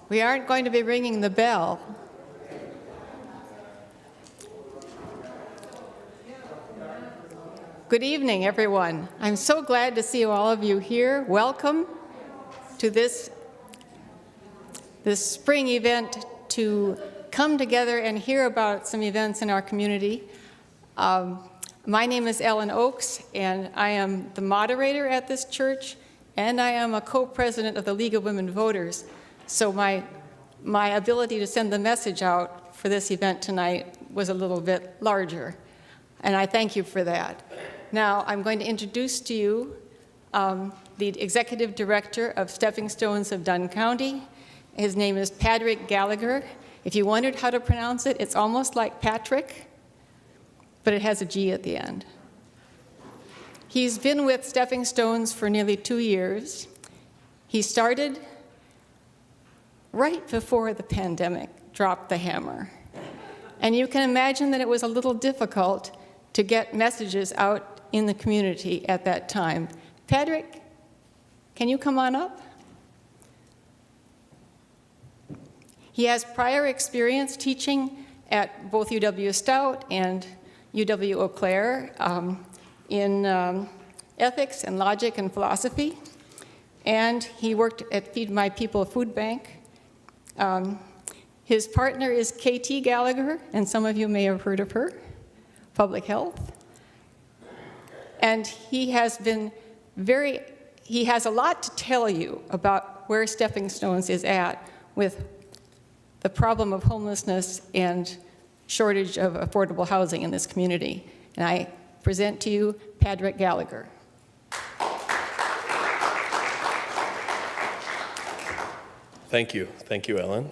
We aren't going to be ringing the bell. Good evening, everyone. I'm so glad to see all of you here. Welcome to this spring event to come together and hear about some events in our community. My name is Ellen Oakes, and I am the moderator at this church, and I am a co-president of the League of Women Voters. So my ability to send the message out for this event tonight was a little bit larger, and I thank you for that. Now, I'm going to introduce to you the Executive Director of Stepping Stones of Dunn County. His name is Patrick Gallagher. If you wondered how to pronounce it, it's almost like Patrick, but it has a G at the end. He's been with Stepping Stones for nearly 2 years. He started right before the pandemic dropped the hammer. And you can imagine that it was a little difficult to get messages out in the community at that time. Patrick, can you come on up? He has prior experience teaching at both UW-Stout and UW-Eau Claire in ethics and logic and philosophy. And he worked at Feed My People Food Bank. His partner is KT Gallagher, and some of you may have heard of her, Public Health. And he has a lot to tell you about where Stepping Stones is at with the problem of homelessness and shortage of affordable housing in this community. And I present to you Patrick Gallagher. Thank you, Ellen.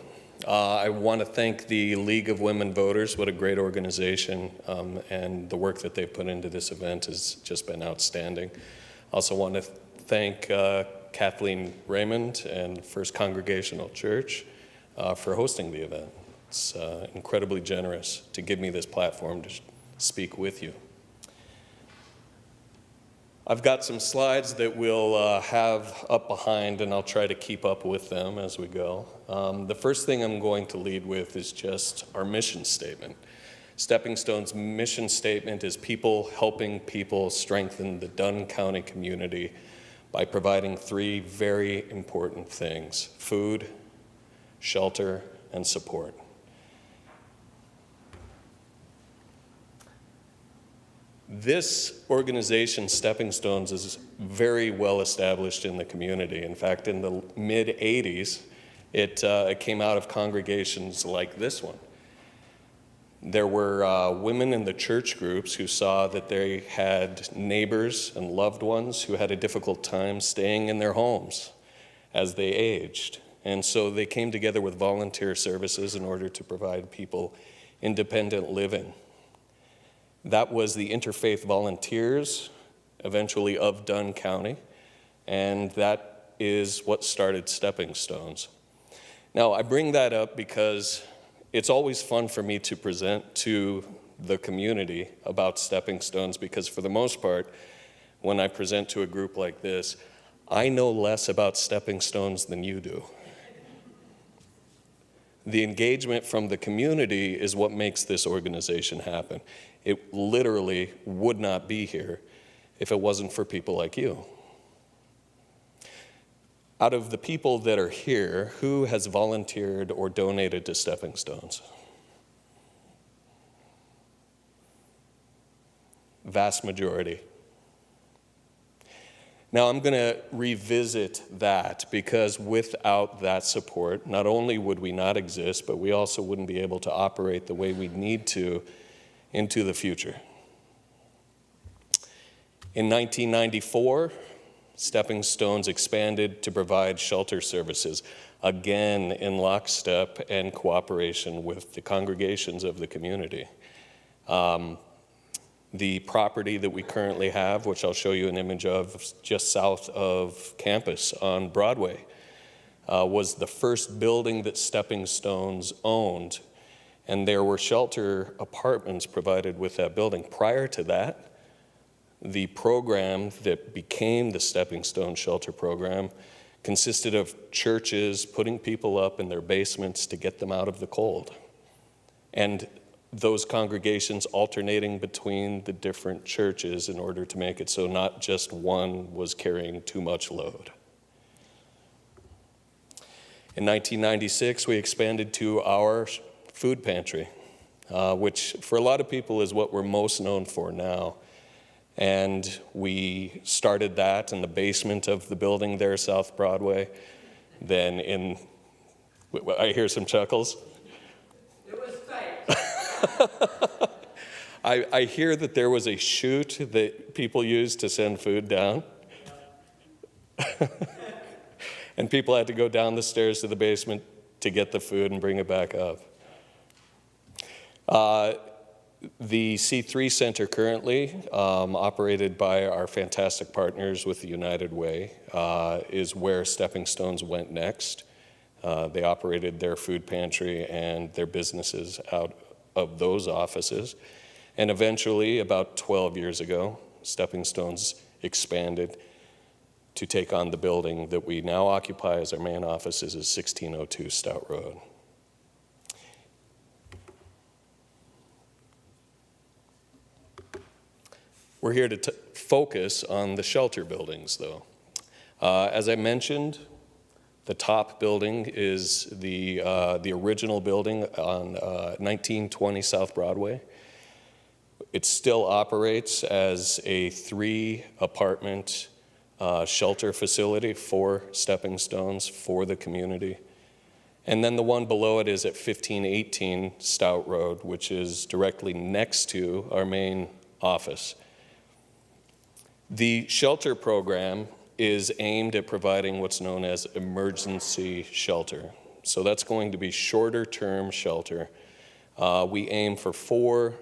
I want to thank the League of Women Voters. What a great organization, and the work that they've put into this event has just been outstanding. I also want to thank Kathleen Raymond and First Congregational Church for hosting the event. It's incredibly generous to give me this platform to speak with you. I've got some slides that we'll have up behind, and I'll try to keep up with them as we go. The first thing I'm going to lead with is just our mission statement. Stepping Stone's mission statement is people helping people strengthen the Dunn County community by providing 3 very important things: food, shelter, and support. This organization, Stepping Stones, is very well established in the community. In fact, in the mid-'80s, it came out of congregations like this one. There were women in the church groups who saw that they had neighbors and loved ones who had a difficult time staying in their homes as they aged. And so they came together with volunteer services in order to provide people independent living. That was the Interfaith Volunteers, eventually of Dunn County, and that is what started Stepping Stones. Now, I bring that up because it's always fun for me to present to the community about Stepping Stones, because for the most part, when I present to a group like this, I know less about Stepping Stones than you do. The engagement from the community is what makes this organization happen. It literally would not be here if it wasn't for people like you. Out of the people that are here, who has volunteered or donated to Stepping Stones? Vast majority. Now, I'm going to revisit that, because without that support, not only would we not exist, but we also wouldn't be able to operate the way we need to into the future. In 1994, Stepping Stones expanded to provide shelter services, again in lockstep and cooperation with the congregations of the community. The property that we currently have, which I'll show you an image of just south of campus on Broadway, was the first building that Stepping Stones owned, and there were shelter apartments provided with that building. Prior to that, the program that became the Stepping Stone Shelter Program consisted of churches putting people up in their basements to get them out of the cold, and those congregations alternating between the different churches in order to make it so not just one was carrying too much load. In 1996, we expanded to our food pantry, which for a lot of people is what we're most known for now. And we started that in the basement of the building there, South Broadway. Then I hear some chuckles. It was tight. I hear that there was a chute that people used to send food down. And people had to go down the stairs to the basement to get the food and bring it back up. The C3 Center currently, operated by our fantastic partners with the United Way, is where Stepping Stones went next. They operated their food pantry and their businesses out of those offices. And eventually, about 12 years ago, Stepping Stones expanded to take on the building that we now occupy as our main office, is 1602 Stout Road. We're here to focus on the shelter buildings, though. As I mentioned, the top building is the original building on 1920 South Broadway. It still operates as a 3-apartment shelter facility for Stepping Stones, for the community. And then the one below it is at 1518 Stout Road, which is directly next to our main office. The shelter program is aimed at providing what's known as emergency shelter. So that's going to be shorter-term shelter. We aim for 4,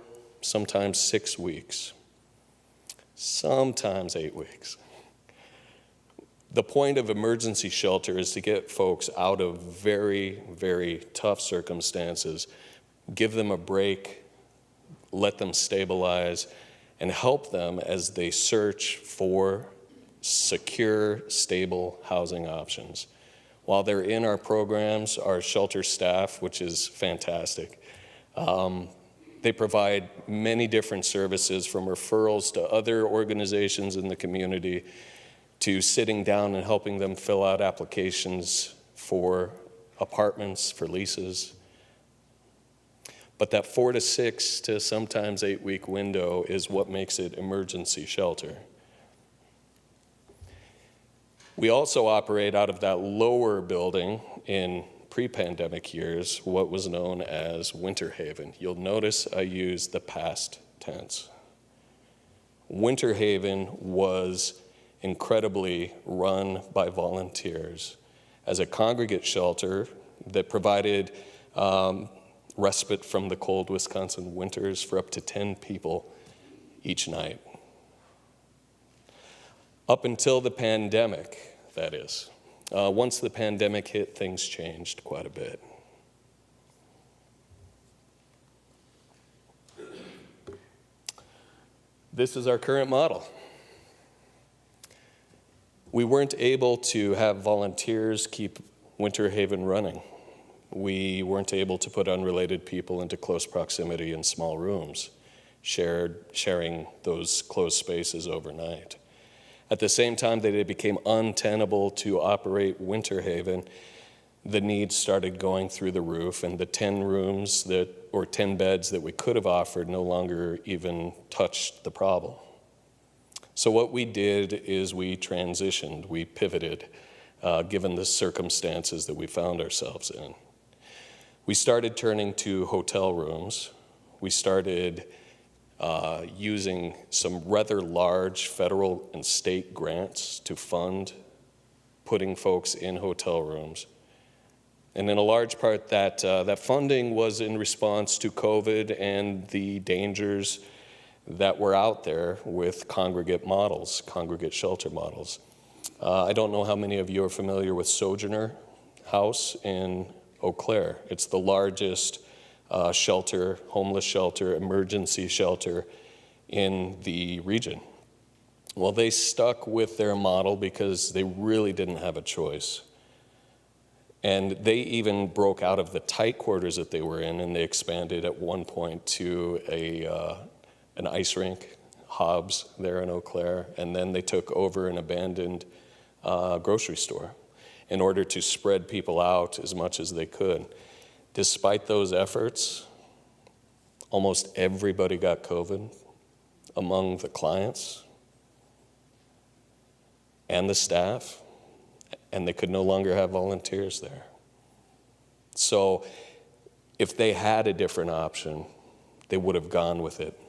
sometimes 6 weeks, sometimes 8 weeks. The point of emergency shelter is to get folks out of very, very tough circumstances, give them a break, let them stabilize, and help them as they search for secure, stable housing options. While they're in our programs, our shelter staff, which is fantastic, they provide many different services, from referrals to other organizations in the community, to sitting down and helping them fill out applications for apartments, for leases. But that 4 to 6 to sometimes 8-week window is what makes it emergency shelter. We also operate out of that lower building in pre-pandemic years, what was known as Winter Haven. You'll notice I use the past tense. Winter Haven was incredibly run by volunteers as a congregate shelter that provided respite from the cold Wisconsin winters for up to 10 people each night. Up until the pandemic, that is. Once the pandemic hit, things changed quite a bit. This is our current model. We weren't able to have volunteers keep Winter Haven running. We weren't able to put unrelated people into close proximity in small rooms, sharing those closed spaces overnight. At the same time that it became untenable to operate Winter Haven, the needs started going through the roof, and the 10 rooms or 10 beds that we could have offered no longer even touched the problem. So what we did is we transitioned, we pivoted, given the circumstances that we found ourselves in. We started turning to hotel rooms. We started using some rather large federal and state grants to fund putting folks in hotel rooms. And in a large part, that funding was in response to COVID and the dangers that were out there with congregate models, congregate shelter models. I don't know how many of you are familiar with Sojourner House in Eau Claire. It's the largest shelter, homeless shelter, emergency shelter in the region. Well, they stuck with their model because they really didn't have a choice. And they even broke out of the tight quarters that they were in, and they expanded at one point to an ice rink, Hobbs, there in Eau Claire, and then they took over an abandoned grocery store in order to spread people out as much as they could. Despite those efforts, almost everybody got COVID among the clients and the staff, and they could no longer have volunteers there. So if they had a different option, they would have gone with it.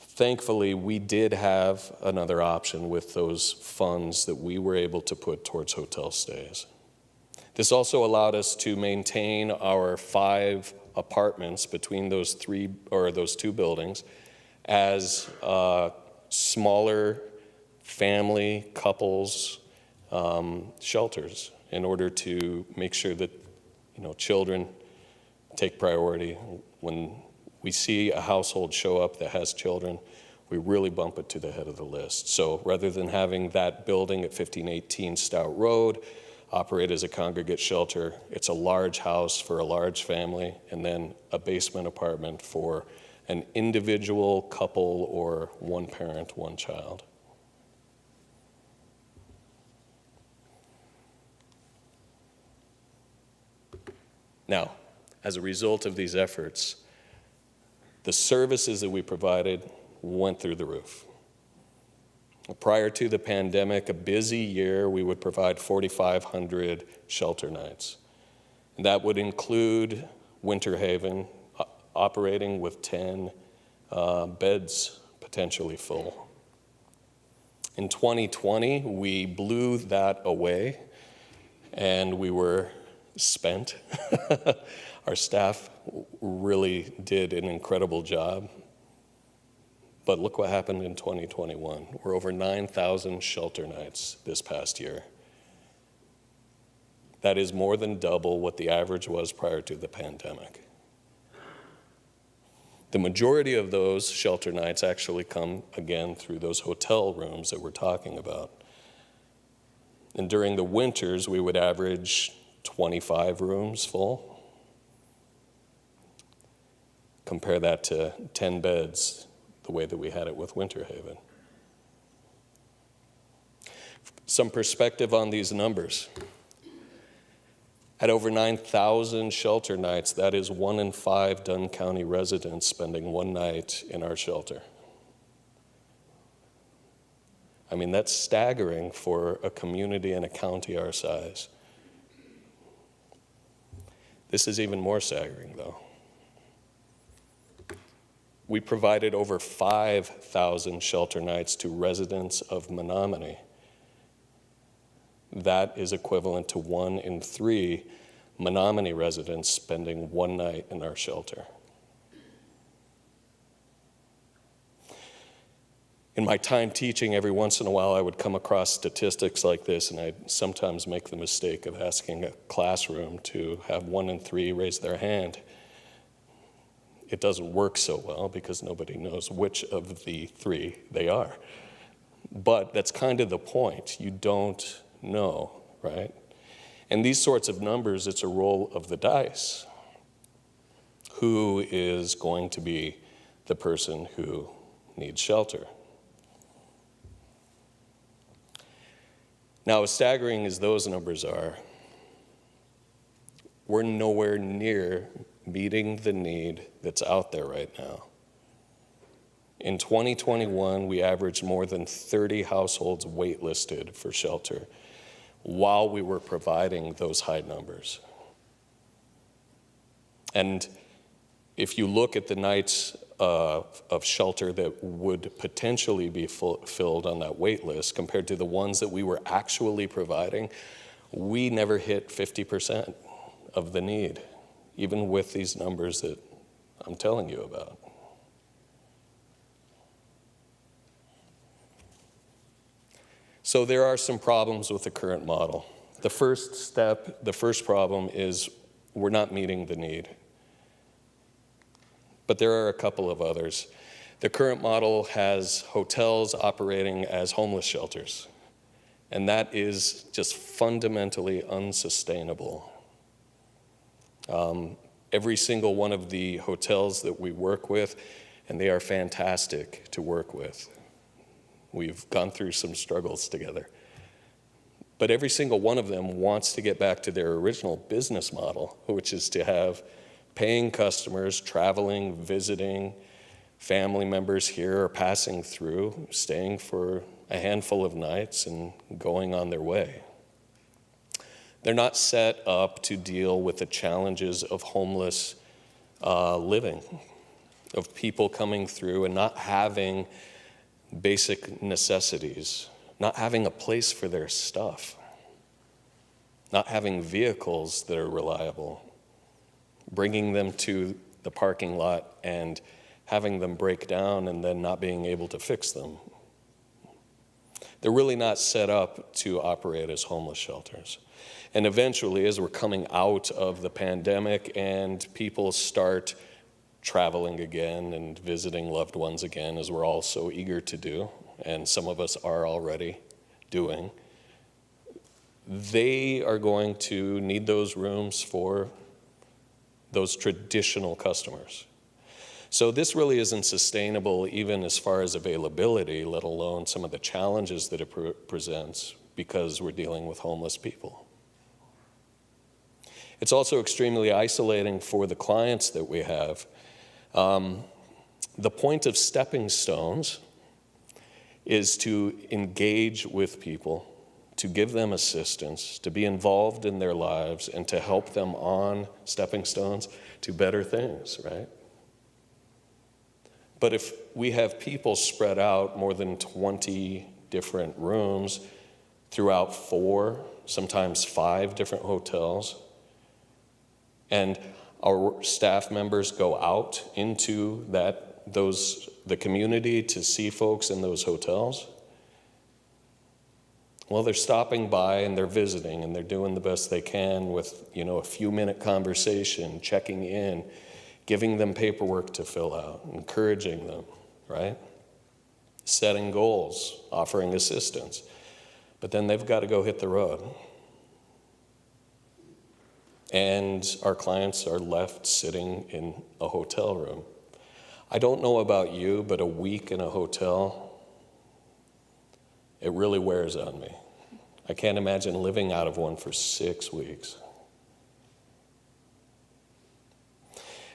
Thankfully, we did have another option with those funds that we were able to put towards hotel stays. This also allowed us to maintain our 5 apartments between those two buildings as smaller family couples shelters in order to make sure that children take priority. When we see a household show up that has children, we really bump it to the head of the list. So rather than having that building at 1518 Stout Road operate as a congregate shelter, it's a large house for a large family and then a basement apartment for an individual couple or one parent, one child. Now, as a result of these efforts, the services that we provided went through the roof. Prior to the pandemic, a busy year, we would provide 4,500 shelter nights. And that would include Winter Haven operating with 10 beds potentially full. In 2020, we blew that away, and we were spent. Our staff really did an incredible job. But look what happened in 2021. We're over 9,000 shelter nights this past year. That is more than double what the average was prior to the pandemic. The majority of those shelter nights actually come again through those hotel rooms that we're talking about. And during the winters, we would average 25 rooms full. Compare that to 10 beds, the way that we had it with Winter Haven. Some perspective on these numbers. At over 9,000 shelter nights, that is 1 in 5 Dunn County residents spending one night in our shelter. I mean, that's staggering for a community and a county our size. This is even more staggering, though. We provided over 5,000 shelter nights to residents of Menominee. That is equivalent to 1 in 3 Menominee residents spending one night in our shelter. In my time teaching, every once in a while I would come across statistics like this, and I'd sometimes make the mistake of asking a classroom to have 1 in 3 raise their hand. It doesn't work so well because nobody knows which of the 3 they are. But that's kind of the point. You don't know, right? And these sorts of numbers, it's a roll of the dice. Who is going to be the person who needs shelter? Now, as staggering as those numbers are, we're nowhere near meeting the need that's out there right now. In 2021, we averaged more than 30 households waitlisted for shelter while we were providing those high numbers. And if you look at the nights of shelter that would potentially be filled on that wait list compared to the ones that we were actually providing, we never hit 50% of the need, even with these numbers that I'm telling you about. So there are some problems with the current model. The first problem is we're not meeting the need. But there are a couple of others. The current model has hotels operating as homeless shelters, and that is just fundamentally unsustainable. Every single one of the hotels that we work with, and they are fantastic to work with. We've gone through some struggles together. But every single one of them wants to get back to their original business model, which is to have paying customers traveling, visiting, family members here or passing through, staying for a handful of nights and going on their way. They're not set up to deal with the challenges of homeless living, of people coming through and not having basic necessities, not having a place for their stuff, not having vehicles that are reliable, bringing them to the parking lot and having them break down and then not being able to fix them. They're really not set up to operate as homeless shelters. And eventually, as we're coming out of the pandemic and people start traveling again and visiting loved ones again, as we're all so eager to do, and some of us are already doing, they are going to need those rooms for those traditional customers. So this really isn't sustainable even as far as availability, let alone some of the challenges that it presents because we're dealing with homeless people. It's also extremely isolating for the clients that we have. The point of stepping stones is to engage with people, to give them assistance, to be involved in their lives, and to help them on stepping stones to better things, right? But if we have people spread out more than 20 different rooms throughout 4, sometimes 5 different hotels, and our staff members go out into the community to see folks in those hotels, well, they're stopping by and they're visiting and they're doing the best they can with, a few-minute conversation, checking in, giving them paperwork to fill out, encouraging them, right? Setting goals, offering assistance. But then they've got to go hit the road. And our clients are left sitting in a hotel room. I don't know about you, but a week in a hotel, it really wears on me. I can't imagine living out of one for 6 weeks.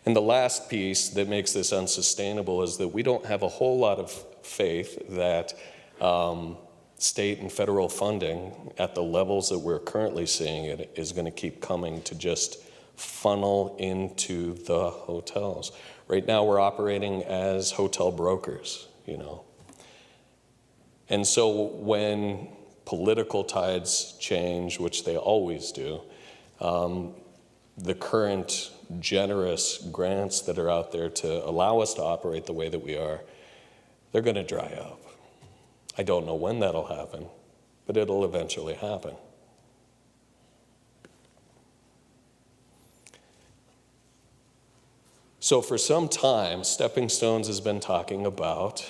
And the last piece that makes this unsustainable is that we don't have a whole lot of faith that state and federal funding at the levels that we're currently seeing it is going to keep coming to just funnel into the hotels. Right now we're operating as hotel brokers, And so when political tides change, which they always do, the current generous grants that are out there to allow us to operate the way that we are, they're going to dry up. I don't know when that'll happen, but it'll eventually happen. So for some time, Stepping Stones has been talking about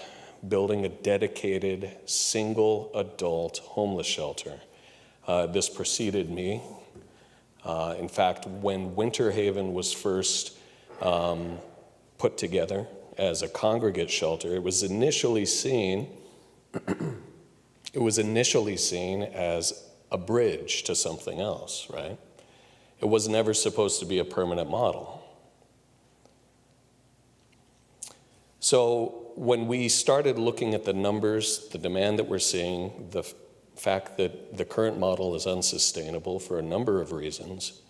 building a dedicated single adult homeless shelter. This preceded me. In fact, when Winter Haven was first put together as a congregate shelter, it was initially seen as a bridge to something else, right? It was never supposed to be a permanent model. So when we started looking at the numbers, the demand that we're seeing, the fact that the current model is unsustainable for a number of reasons,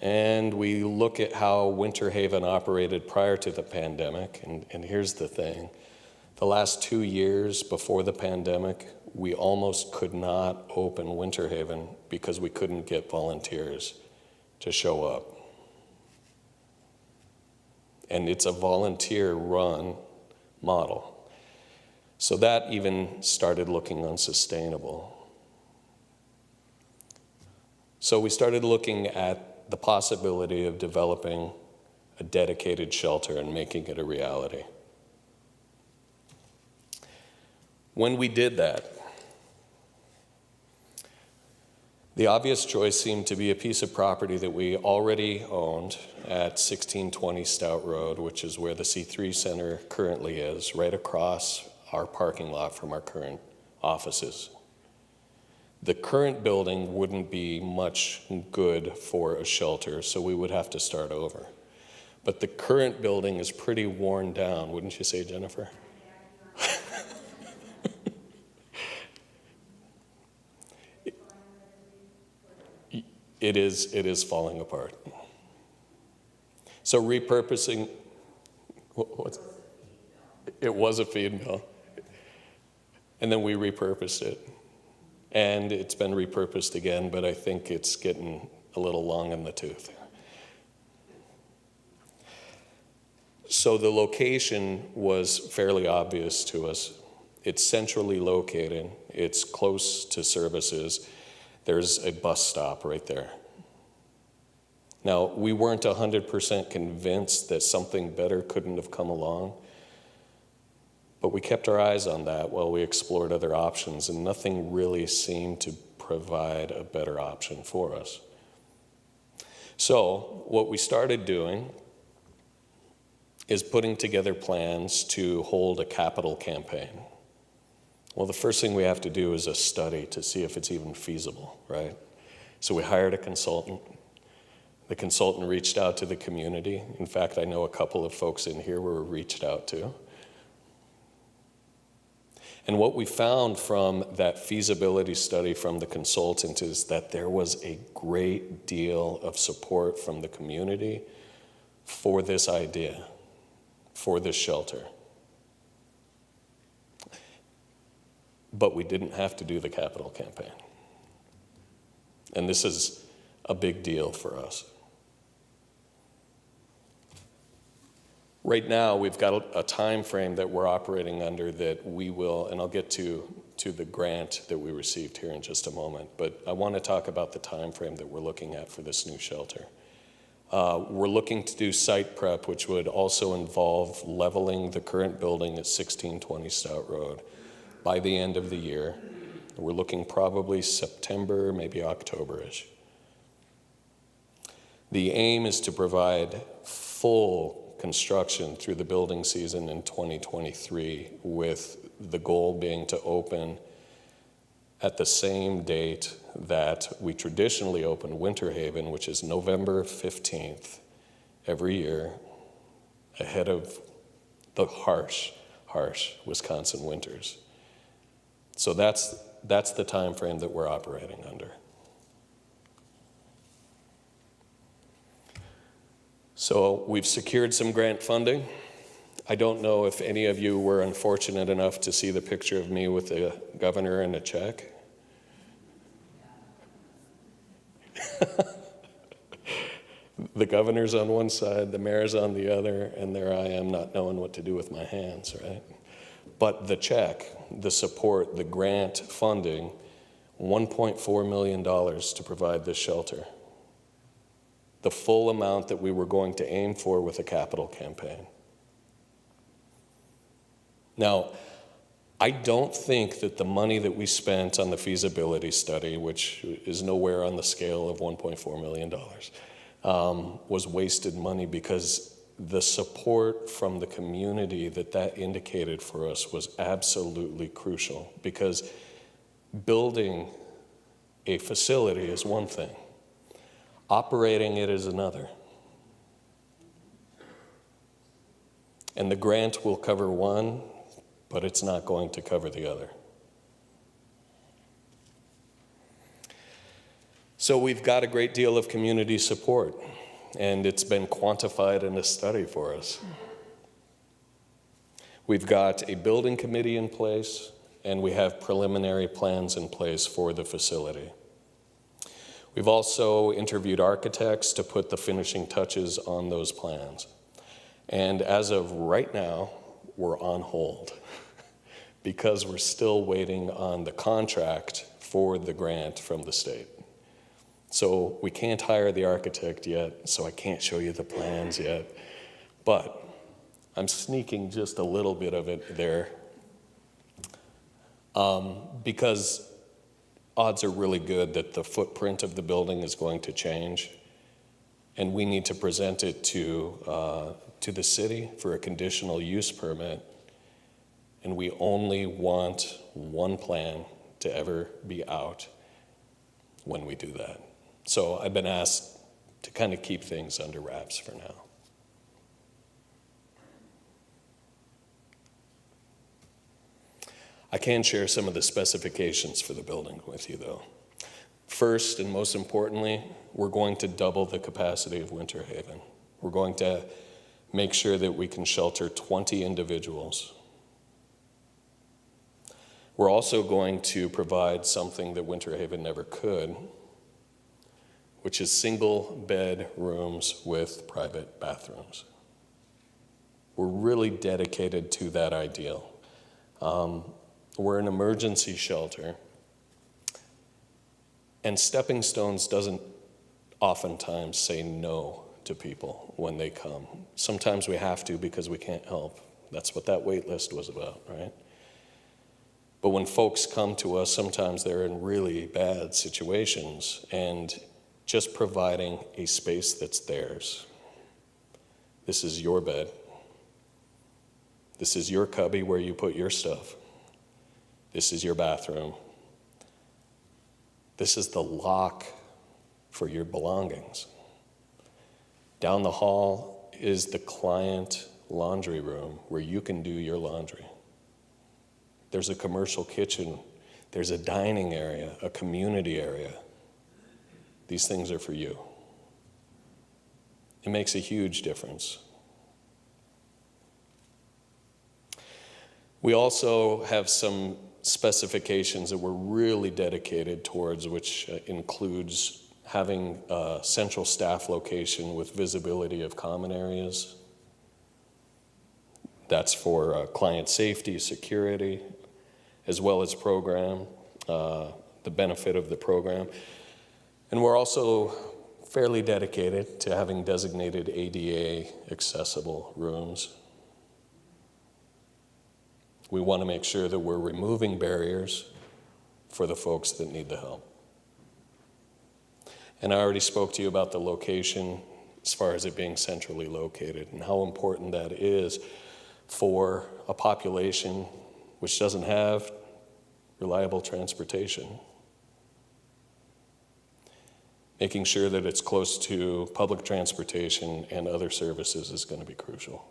and we look at how Winter Haven operated prior to the pandemic, and here's the thing. The last 2 years before the pandemic, we almost could not open Winter Haven because we couldn't get volunteers to show up. And it's a volunteer-run model. So that even started looking unsustainable. So we started looking at the possibility of developing a dedicated shelter and making it a reality. When we did that, the obvious choice seemed to be a piece of property that we already owned at 1620 Stout Road, which is where the C3 Center currently is, right across our parking lot from our current offices. The current building wouldn't be much good for a shelter, so we would have to start over. But the current building is pretty worn down, wouldn't you say, Jennifer? It is falling apart. So repurposing, it was a feed mill. And then we repurposed it. And it's been repurposed again, but I think it's getting a little long in the tooth. So the location was fairly obvious to us. It's centrally located. It's close to services. There's a bus stop right there. Now, we weren't 100% convinced that something better couldn't have come along, but we kept our eyes on that while we explored other options, and nothing really seemed to provide a better option for us. So, what we started doing is putting together plans to hold a capital campaign. Well, the first thing we have to do is a study to see if it's even feasible, right? So we hired a consultant. The consultant reached out to the community. In fact, I know a couple of folks in here were reached out to. And what we found from that feasibility study from the consultant is that there was a great deal of support from the community for this idea, for this shelter. But we didn't have to do the capital campaign. And this is a big deal for us. Right now, we've got a time frame that we're operating under that we will, and I'll get to the grant that we received here in just a moment, but I want to talk about the time frame that we're looking at for this new shelter. We're looking to do site prep, which would also involve leveling the current building at 1620 Stout Road by the end of the year. We're looking probably September, maybe October-ish. The aim is to provide full construction through the building season in 2023, with the goal being to open at the same date that we traditionally open Winter Haven, which is November 15th every year, ahead of the harsh Wisconsin winters. So that's the time frame that we're operating under. So we've secured some grant funding. I don't know if any of you were unfortunate enough to see the picture of me with the governor and a check. The governor's on one side, the mayor's on the other, and there I am not knowing what to do with my hands, right? But the check, the support, the grant funding, $1.4 million to provide this shelter. The full amount that we were going to aim for with a capital campaign. Now, I don't think that the money that we spent on the feasibility study, which is nowhere on the scale of $1.4 million, was wasted money, because the support from the community that indicated for us was absolutely crucial, because building a facility is one thing, operating it is another. And the grant will cover one, but it's not going to cover the other. So we've got a great deal of community support, and it's been quantified in a study for us. We've got a building committee in place, and we have preliminary plans in place for the facility. We've also interviewed architects to put the finishing touches on those plans. And as of right now, we're on hold because we're still waiting on the contract for the grant from the state. So we can't hire the architect yet, so I can't show you the plans yet. But I'm sneaking just a little bit of it there. because odds are really good that the footprint of the building is going to change, and we need to present it to the city for a conditional use permit, and we only want one plan to ever be out when we do that. So I've been asked to kind of keep things under wraps for now. I can share some of the specifications for the building with you, though. First, and most importantly, we're going to double the capacity of Winter Haven. We're going to make sure that we can shelter 20 individuals. We're also going to provide something that Winter Haven never could, which is single bed rooms with private bathrooms. We're really dedicated to that ideal. We're an emergency shelter, and Stepping Stones doesn't oftentimes say no to people when they come. Sometimes we have to because we can't help. That's what that wait list was about, right? But when folks come to us, sometimes they're in really bad situations, and just providing a space that's theirs. This is your bed. This is your cubby where you put your stuff. This is your bathroom. This is the lock for your belongings. Down the hall is the client laundry room where you can do your laundry. There's a commercial kitchen. There's a dining area, a community area. These things are for you. It makes a huge difference. We also have some specifications that we're really dedicated towards, which includes having a central staff location with visibility of common areas. That's for client safety, security, as well as program, the benefit of the program. And we're also fairly dedicated to having designated ADA accessible rooms. We want to make sure that we're removing barriers for the folks that need the help. And I already spoke to you about the location as far as it being centrally located and how important that is for a population which doesn't have reliable transportation. Making sure that it's close to public transportation and other services is going to be crucial.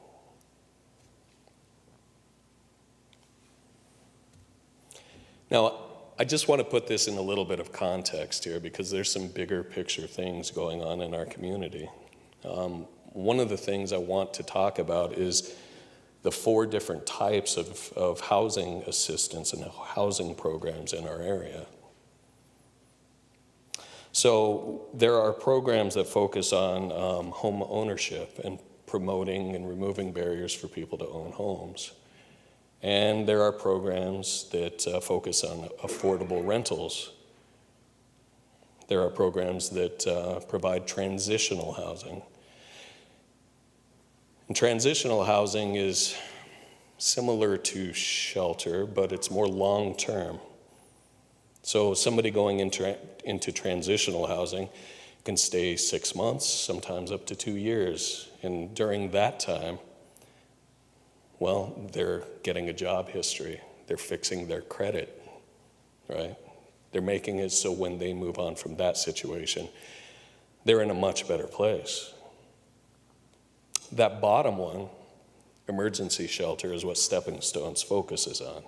Now, I just want to put this in a little bit of context here because there's some bigger picture things going on in our community. One of the things I want to talk about is the 4 different types of housing assistance and housing programs in our area. So there are programs that focus on home ownership and promoting and removing barriers for people to own homes. And there are programs that focus on affordable rentals. There are programs that provide transitional housing. And transitional housing is similar to shelter, but it's more long-term. So somebody going into transitional housing can stay 6 months, sometimes up to 2 years. And during that time, well, they're getting a job history. They're fixing their credit, right? They're making it so when they move on from that situation, they're in a much better place. That bottom one, emergency shelter, is what Stepping Stones focuses on.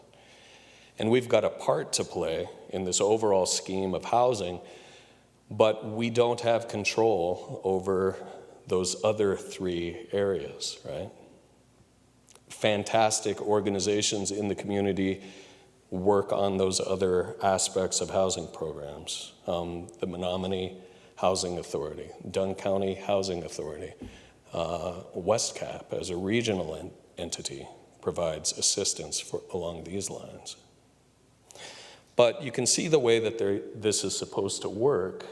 And we've got a part to play in this overall scheme of housing, but we don't have control over those other 3 areas, right? Fantastic organizations in the community work on those other aspects of housing programs. The Menominee Housing Authority, Dunn County Housing Authority, WestCap as a regional entity provides assistance along these lines. But you can see the way that this is supposed to work.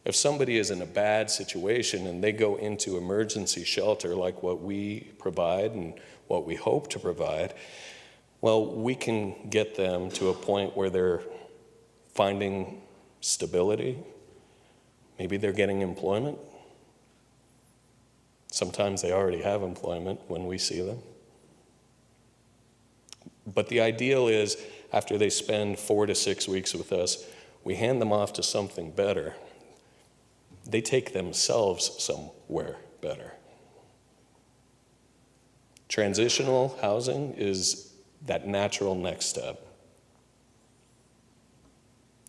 If somebody is in a bad situation and they go into emergency shelter like what we provide and what we hope to provide, Well, we can get them to a point where they're finding stability. Maybe they're getting employment. Sometimes they already have employment when we see them. But the ideal is, after they spend 4 to 6 weeks with us, we hand them off to something better. They take themselves somewhere better. Transitional housing is that natural next step.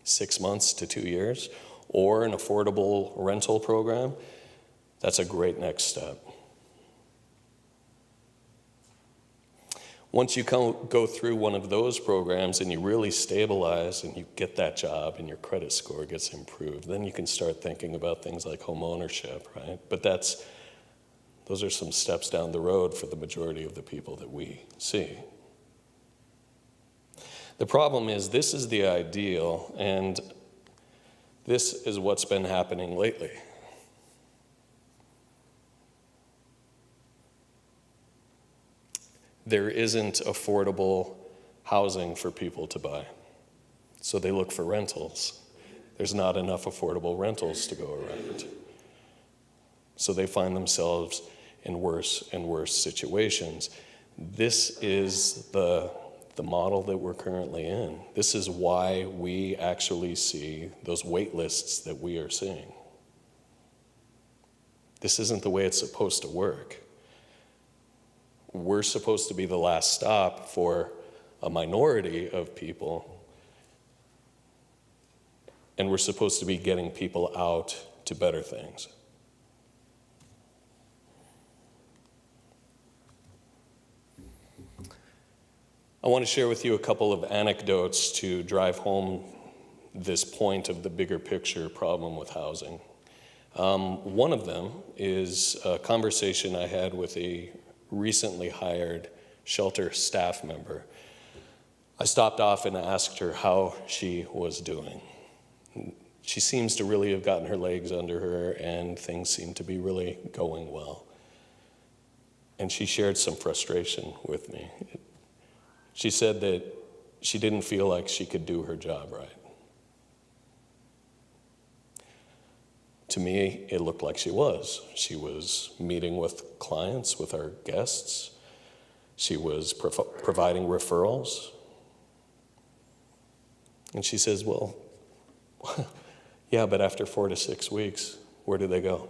6 months to 2 years, or an affordable rental program, that's a great next step. Once you go through one of those programs and you really stabilize and you get that job and your credit score gets improved, then you can start thinking about things like home ownership, right? But those are some steps down the road for the majority of the people that we see. The problem is, this is the ideal, and this is what's been happening lately. There isn't affordable housing for people to buy, so they look for rentals. There's not enough affordable rentals to go around, so they find themselves in worse and worse situations. This is the model that we're currently in. This is why we actually see those wait lists that we are seeing. This isn't the way it's supposed to work. We're supposed to be the last stop for a minority of people, and we're supposed to be getting people out to better things. I want to share with you a couple of anecdotes to drive home this point of the bigger picture problem with housing. One of them is a conversation I had with a recently hired shelter staff member. I stopped off and asked her how she was doing. She seems to really have gotten her legs under her, and things seem to be really going well. And she shared some frustration with me. She said that she didn't feel like she could do her job right. To me, it looked like she was. She was meeting with clients, with our guests. She was providing referrals. And she says, well, yeah, but after 4 to 6 weeks, where do they go?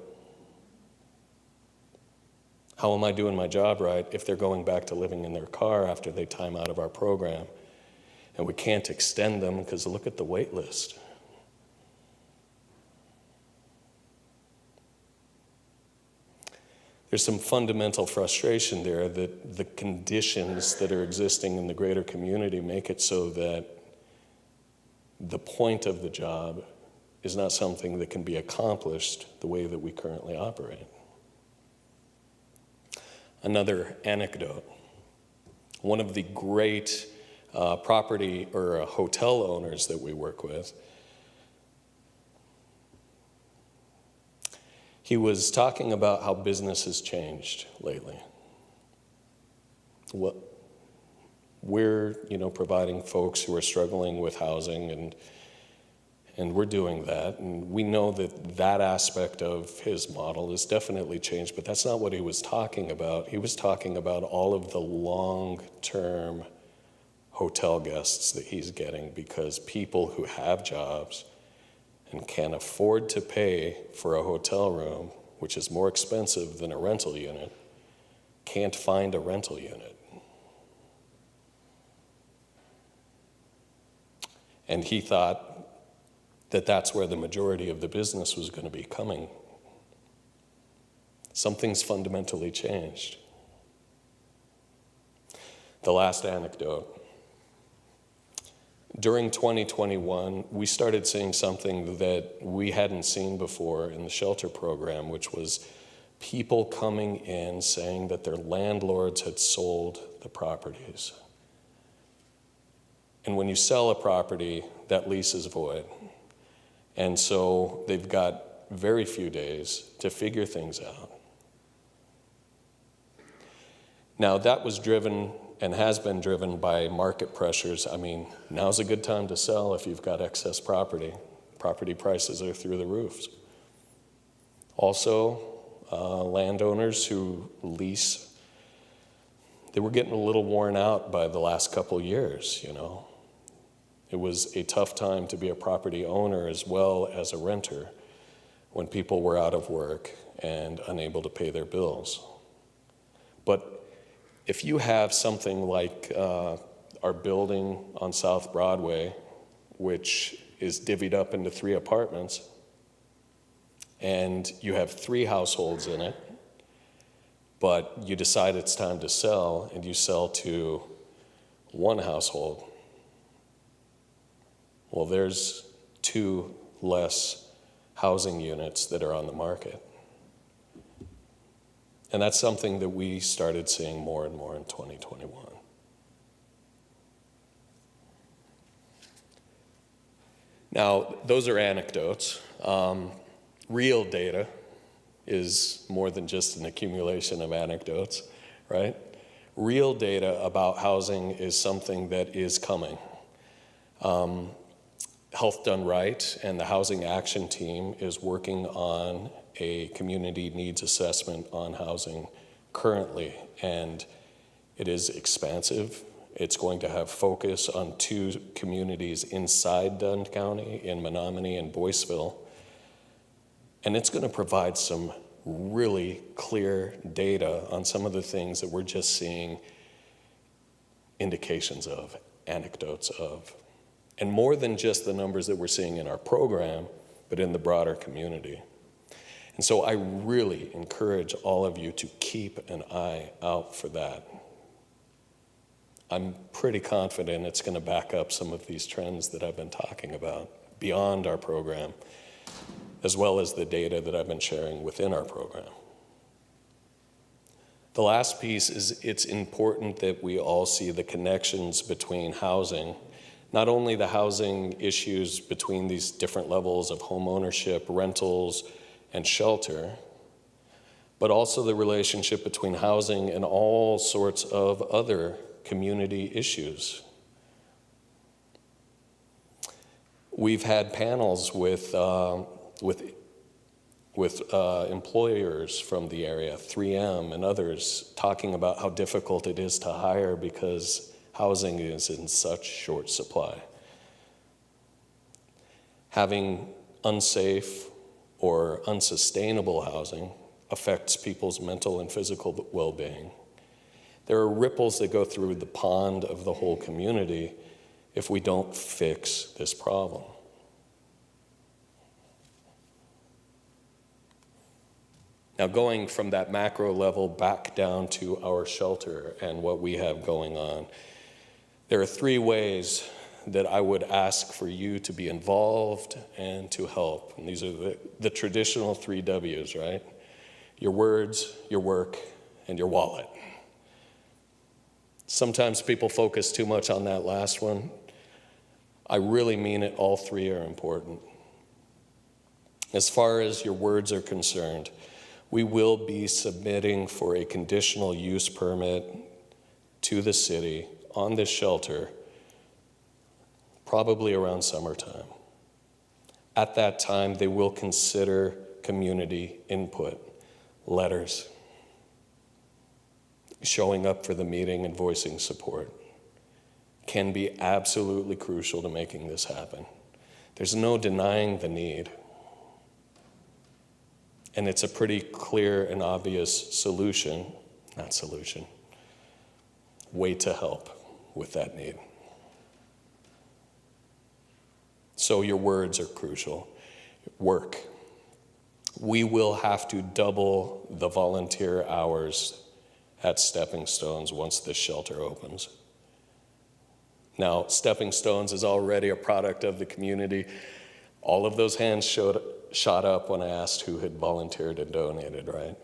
How am I doing my job right if they're going back to living in their car after they time out of our program? And we can't extend them because look at the wait list. There's some fundamental frustration there that the conditions that are existing in the greater community make it so that the point of the job is not something that can be accomplished the way that we currently operate. Another anecdote. One of the great property or hotel owners that we work with, he was talking about how business has changed lately. We're, providing folks who are struggling with housing, and we're doing that. And we know that aspect of his model has definitely changed, but that's not what he was talking about. He was talking about all of the long-term hotel guests that he's getting because people who have jobs and can afford to pay for a hotel room, which is more expensive than a rental unit, can't find a rental unit. And he thought that that's where the majority of the business was going to be coming. Something's fundamentally changed. The last anecdote. During 2021, we started seeing something that we hadn't seen before in the shelter program, which was people coming in saying that their landlords had sold the properties. And when you sell a property, that lease is void. And so they've got very few days to figure things out. Now, that was driven and has been driven by market pressures. I mean, now's a good time to sell if you've got excess property. Property prices are through the roofs. Also, landowners who lease, they were getting a little worn out by the last couple years, you know. It was a tough time to be a property owner as well as a renter when people were out of work and unable to pay their bills. But if you have something like our building on South Broadway, which is divvied up into 3 apartments, and you have 3 households in it, but you decide it's time to sell, and you sell to 1 household, well, there's 2 less housing units that are on the market. And that's something that we started seeing more and more in 2021. Now, those are anecdotes. Real data is more than just an accumulation of anecdotes, right? Real data about housing is something that is coming. Health Done Right and the Housing Action Team is working on a community needs assessment on housing currently, and it is expansive. It's going to have focus on 2 communities inside Dunn County, in Menominee and Boyceville, and it's going to provide some really clear data on some of the things that we're just seeing indications of, anecdotes of, and more than just the numbers that we're seeing in our program, but in the broader community. And so I really encourage all of you to keep an eye out for that. I'm pretty confident it's going to back up some of these trends that I've been talking about beyond our program, as well as the data that I've been sharing within our program. The last piece is it's important that we all see the connections between housing, not only the housing issues between these different levels of home ownership, rentals, and shelter, but also the relationship between housing and all sorts of other community issues. We've had panels with employers from the area, 3M and others, talking about how difficult it is to hire because housing is in such short supply. Having unsafe or unsustainable housing affects people's mental and physical well-being. There are ripples that go through the pond of the whole community if we don't fix this problem. Now, going from that macro level back down to our shelter and what we have going on, there are 3 ways that I would ask for you to be involved and to help. And these are the traditional 3 W's, right? Your words, your work, and your wallet. Sometimes people focus too much on that last one. I really mean it, all 3 are important. As far as your words are concerned, we will be submitting for a conditional use permit to the city on this shelter probably around summertime. At that time, they will consider community input, letters, showing up for the meeting and voicing support can be absolutely crucial to making this happen. There's no denying the need. And it's a pretty clear and obvious way to help with that need. So your words are crucial. Work. We will have to double the volunteer hours at Stepping Stones once this shelter opens. Now, Stepping Stones is already a product of the community. All of those hands shot up when I asked who had volunteered and donated, right?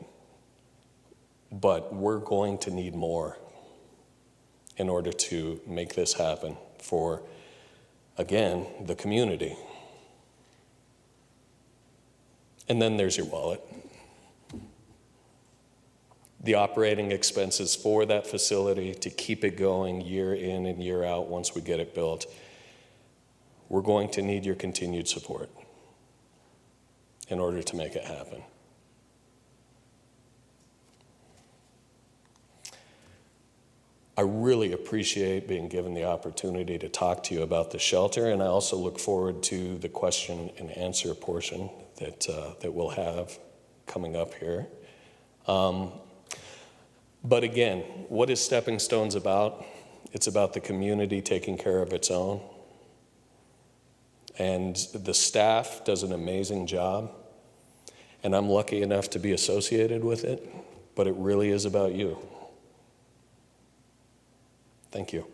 But we're going to need more in order to make this happen for, again, the community. And then there's your wallet. the operating expenses for that facility to keep it going year in and year out once we get it built. We're going to need your continued support in order to make it happen. I really appreciate being given the opportunity to talk to you about the shelter, and I also look forward to the question and answer portion that we'll have coming up here. But again, what is Stepping Stones about? It's about the community taking care of its own. And the staff does an amazing job, and I'm lucky enough to be associated with it, but it really is about you. Thank you.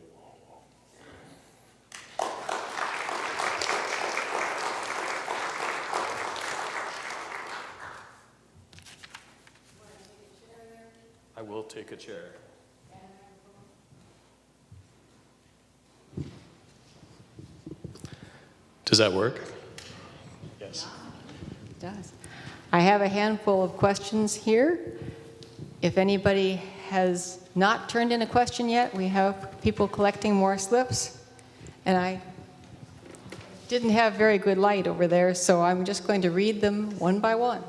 I will take a chair. Does that work? Yes. It does. I have a handful of questions here. If anybody has not turned in a question yet, we have people collecting more slips. And I didn't have very good light over there, so I'm just going to read them one by one.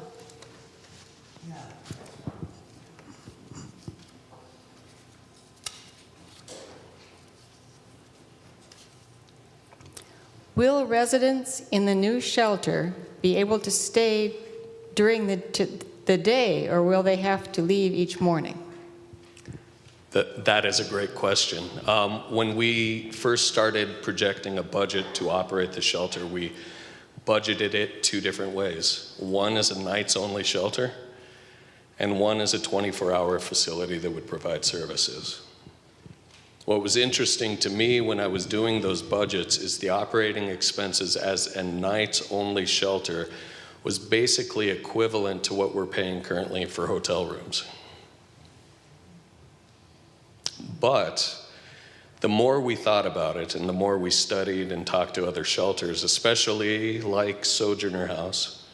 Will residents in the new shelter be able to stay during the day, or will they have to leave each morning? That is a great question. When we first started projecting a budget to operate the shelter, we budgeted it two different ways. One is a nights-only shelter, and one is a 24-hour facility that would provide services. What was interesting to me when I was doing those budgets is the operating expenses as a nights-only shelter was basically equivalent to what we're paying currently for hotel rooms. But the more we thought about it and the more we studied and talked to other shelters, especially like Sojourner House,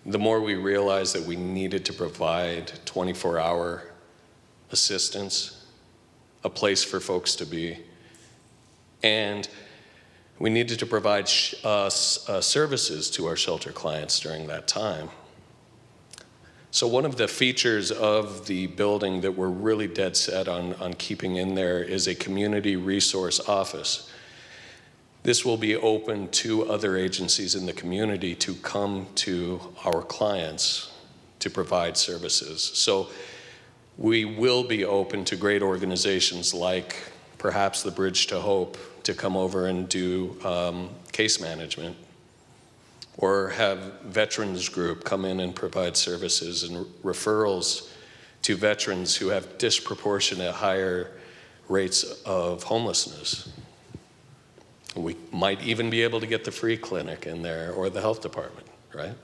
the more we realized that we needed to provide 24-hour assistance, a place for folks to be, and we needed to provide services to our shelter clients during that time. So one of the features of the building that we're really dead set on keeping in there is a community resource office. This will be open to other agencies in the community to come to our clients to provide services. So we will be open to great organizations like perhaps the Bridge to Hope to come over and do case management, or have Veterans Group come in and provide services and referrals to veterans who have disproportionate higher rates of homelessness. We might even be able to get the free clinic in there or the health department, right?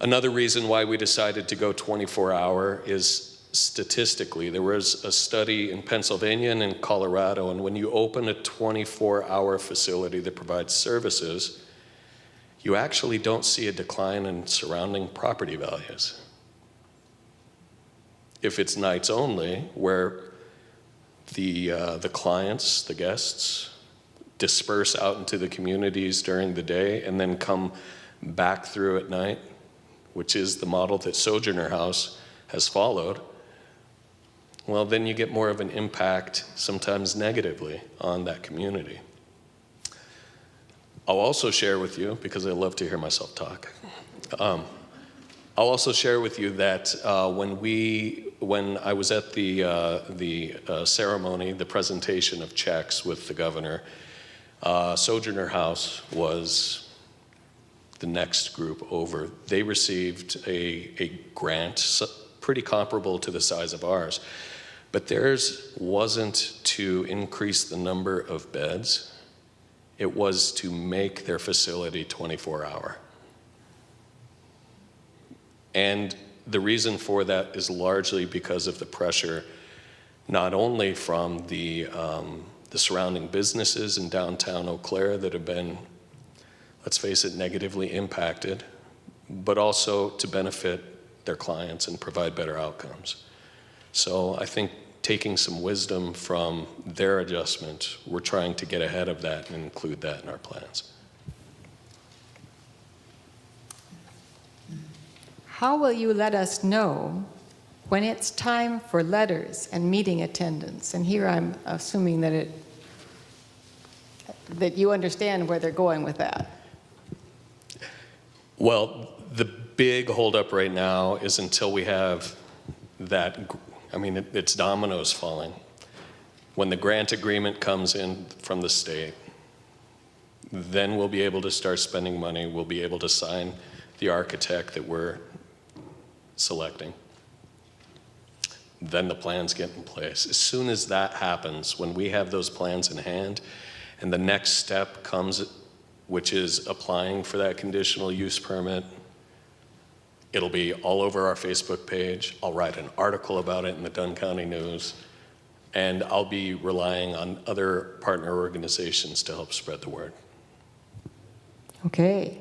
Another reason why we decided to go 24-hour is statistically, there was a study in Pennsylvania and in Colorado, and when you open a 24-hour facility that provides services, you actually don't see a decline in surrounding property values. If it's nights only, where the clients, the guests, disperse out into the communities during the day and then come back through at night, which is the model that Sojourner House has followed, well, then you get more of an impact, sometimes negatively, on that community. I'll also share with you, because I love to hear myself talk, I'll also share with you that when I was at the ceremony, the presentation of checks with the governor, Sojourner House was the next group over. They received a grant pretty comparable to the size of ours, but theirs wasn't to increase the number of beds. It was to make their facility 24-hour. And the reason for that is largely because of the pressure, not only from the surrounding businesses in downtown Eau Claire that have been, let's face it, negatively impacted, but also to benefit their clients and provide better outcomes. So I think taking some wisdom from their adjustment, we're trying to get ahead of that and include that in our plans. How will you let us know when it's time for letters and meeting attendance? And here I'm assuming that you understand where they're going with that. Well, the big holdup right now is until we have that, I mean, it's dominoes falling. When the grant agreement comes in from the state, then we'll be able to start spending money. We'll be able to sign the architect that we're selecting. Then the plans get in place. As soon as that happens, when we have those plans in hand, and the next step comes, which is applying for that conditional use permit, it'll be all over our Facebook page. I'll write an article about it in the Dunn County News, and I'll be relying on other partner organizations to help spread the word. Okay.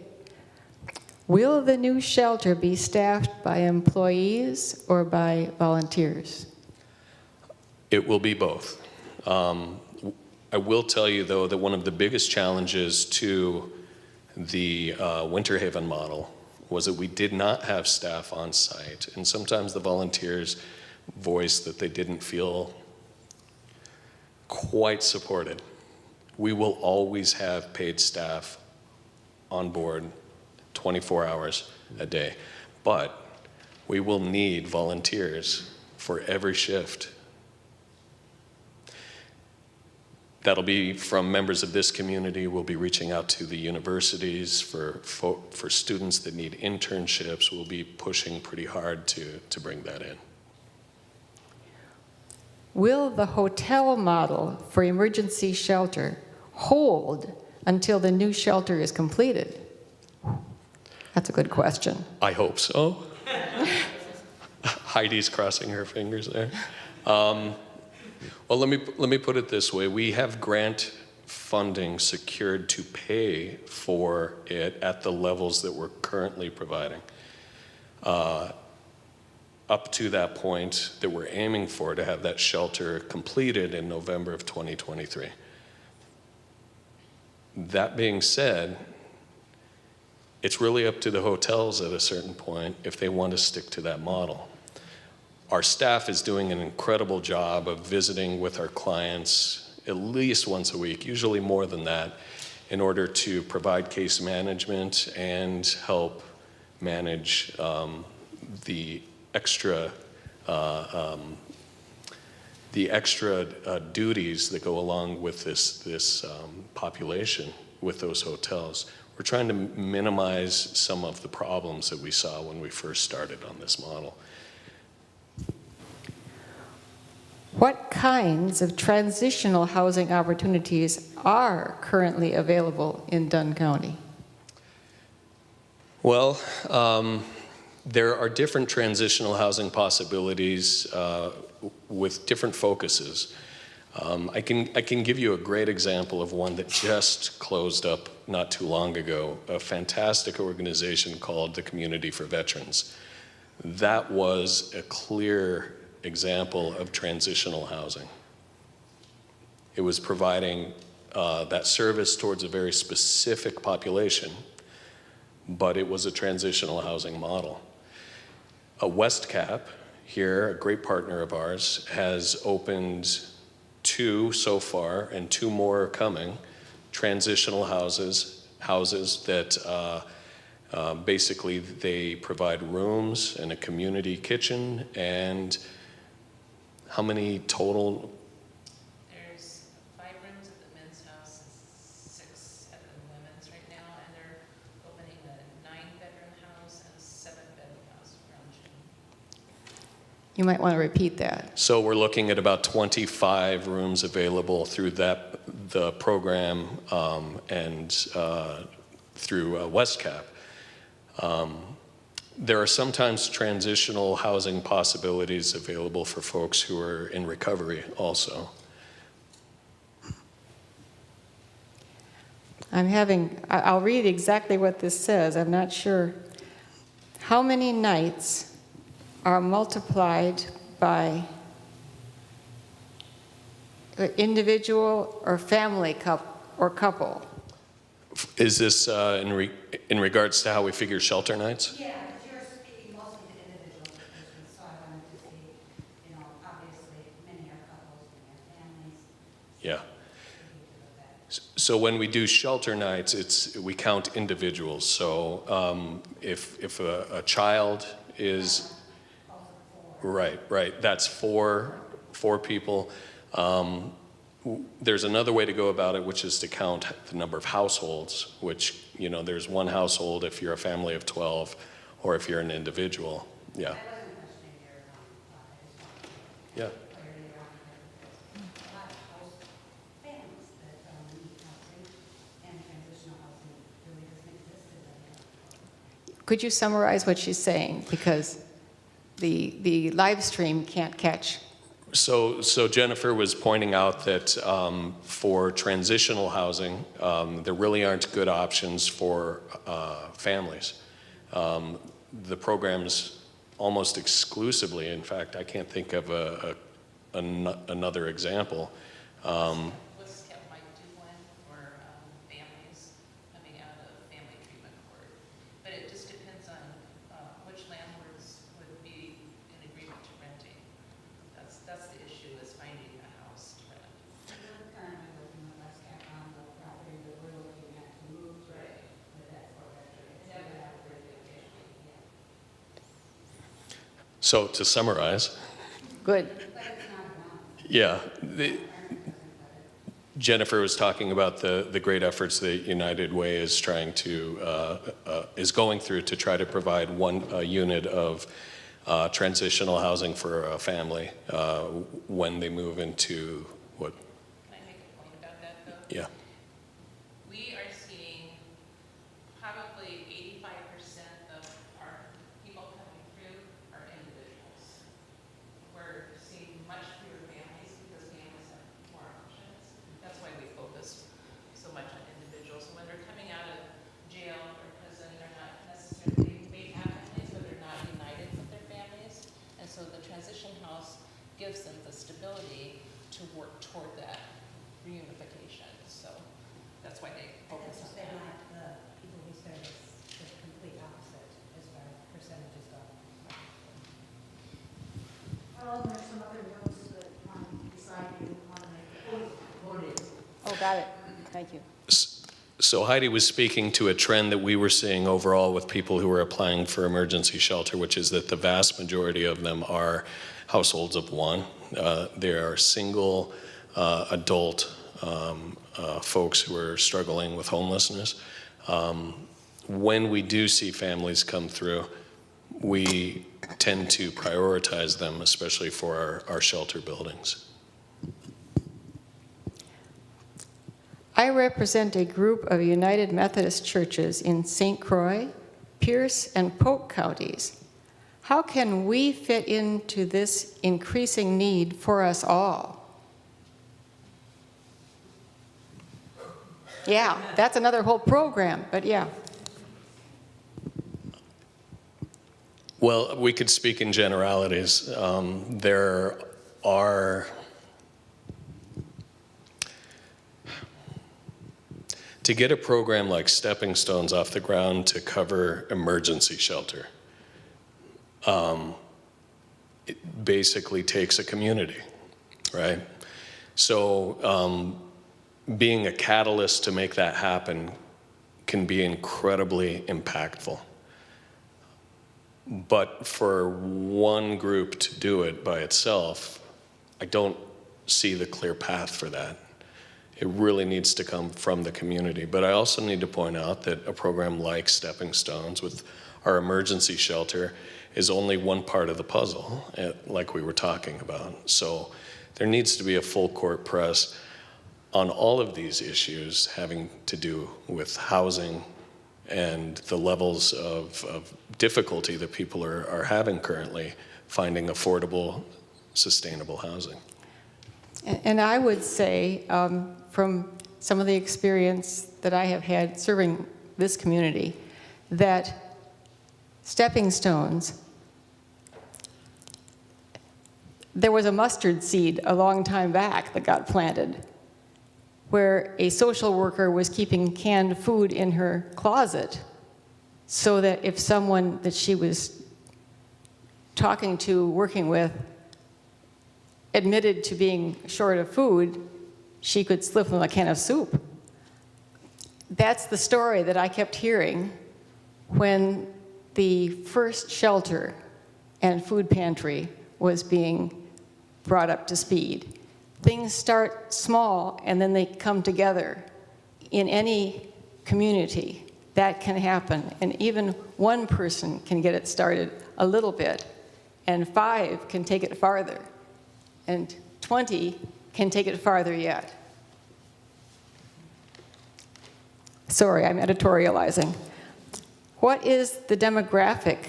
Will the new shelter be staffed by employees or by volunteers? It will be both. I will tell you, though, that one of the biggest challenges to the Winter Haven model was that we did not have staff on site. And sometimes the volunteers voiced that they didn't feel quite supported. We will always have paid staff on board 24 hours a day. But we will need volunteers for every shift. That'll be from members of this community. We'll be reaching out to the universities for students that need internships. We'll be pushing pretty hard to bring that in. Will the hotel model for emergency shelter hold until the new shelter is completed? That's a good question. I hope so. Heidi's crossing her fingers there. Well, let me put it this way. We have grant funding secured to pay for it at the levels that we're currently providing. Up to that point that we're aiming for to have that shelter completed in November of 2023. That being said, it's really up to the hotels at a certain point if they want to stick to that model. Our staff is doing an incredible job of visiting with our clients at least once a week, usually more than that, in order to provide case management and help manage the extra duties that go along with this population with those hotels. We're trying to minimize some of the problems that we saw when we first started on this model. What kinds of transitional housing opportunities are currently available in Dunn County? Well, there are different transitional housing possibilities with different focuses. I can give you a great example of one that just closed up not too long ago, a fantastic organization called the Community for Veterans. That was a clear example of transitional housing. It was providing that service towards a very specific population, but it was a transitional housing model. Westcap here, a great partner of ours, has opened 2 so far and 2 more are coming, transitional houses that basically they provide rooms and a community kitchen. And how many total? There's 5 rooms at the men's house and 6 at the women's right now, and they're opening a 9-bedroom house and a 7-bedroom house around June. You might want to repeat that. So we're looking at about 25 rooms available through the program and through Westcap. There are sometimes transitional housing possibilities available for folks who are in recovery also. I'll read exactly what this says. I'm not sure. How many nights are multiplied by individual or family couple. Is this in regards to how we figure shelter nights? Yeah, but you're speaking mostly to individual positions, so I wanted to see, obviously, many are couples, many are families. Yeah. So So when we do shelter nights, we count individuals. So if a child is right, that's four people. There's another way to go about it, which is to count the number of households. Which there's one household if you're a family of 12, or if you're an individual. Yeah. I wasn't questioning your thought, I just wanted Yeah. clarity around it. There's a lot of house families that need housing, and transitional housing really doesn't exist in that area. Could you summarize what she's saying? Because the live stream can't catch. So Jennifer was pointing out that for transitional housing, there really aren't good options for families. The program's almost exclusively, in fact, I can't think of another example. Westcott might do one for families coming out of family treatment court. But it just depends on which landlords would be in agreement to renting. That's the issue, is finding a house to rent. We're currently working with Westcott on the property that we're looking at to move to, with that four-bedroom. It's never had a pretty good family, So to summarize, Good. but it's not enough. yeah, Jennifer was talking about the great efforts that United Way is trying to is going through to try to provide one unit of transitional housing for a family when they move into what? Can I make a point about that, though? Yeah. We are seeing probably 85% of our people coming through are individuals. We're seeing much fewer families because families have more options. That's why we focus so much on individuals. And when they're coming out of jail or prison, they're not necessarily, they may have families, but they're not united with their families. And so the transition house gives them the stability to work toward that reunification. So that's why they focus on They're that. not the people we serve is the complete opposite as far as percentages go. Well, there's some other notes that beside you want to make. Oh, got it. Thank you. So Heidi was speaking to a trend that we were seeing overall with people who were applying for emergency shelter, which is that the vast majority of them are households of one. They are single adult folks who are struggling with homelessness. When we do see families come through, we tend to prioritize them, especially for our shelter buildings. I represent a group of United Methodist churches in St. Croix, Pierce, and Polk counties. How can we fit into this increasing need for us all? Yeah, that's another whole program, but yeah. Well, we could speak in generalities. There are, to get a program like Stepping Stones off the ground to cover emergency shelter, it basically takes a community, right? So being a catalyst to make that happen can be incredibly impactful. But for one group to do it by itself, I don't see the clear path for that. It really needs to come from the community. But I also need to point out that a program like Stepping Stones with our emergency shelter is only one part of the puzzle, like we were talking about. So there needs to be a full court press on all of these issues having to do with housing and the levels of difficulty that people are having currently finding affordable, sustainable housing. And I would say, from some of the experience that I have had serving this community, that Stepping Stones there was a mustard seed a long time back that got planted, where a social worker was keeping canned food in her closet so that if someone that she was talking to, working with, admitted to being short of food, she could slip them a can of soup. That's the story that I kept hearing when the first shelter and food pantry was being brought up to speed. Things start small and then they come together. In any community, that can happen. And even one person can get it started a little bit, and 5 can take it farther, and 20 can take it farther yet. Sorry, I'm editorializing. What is the demographic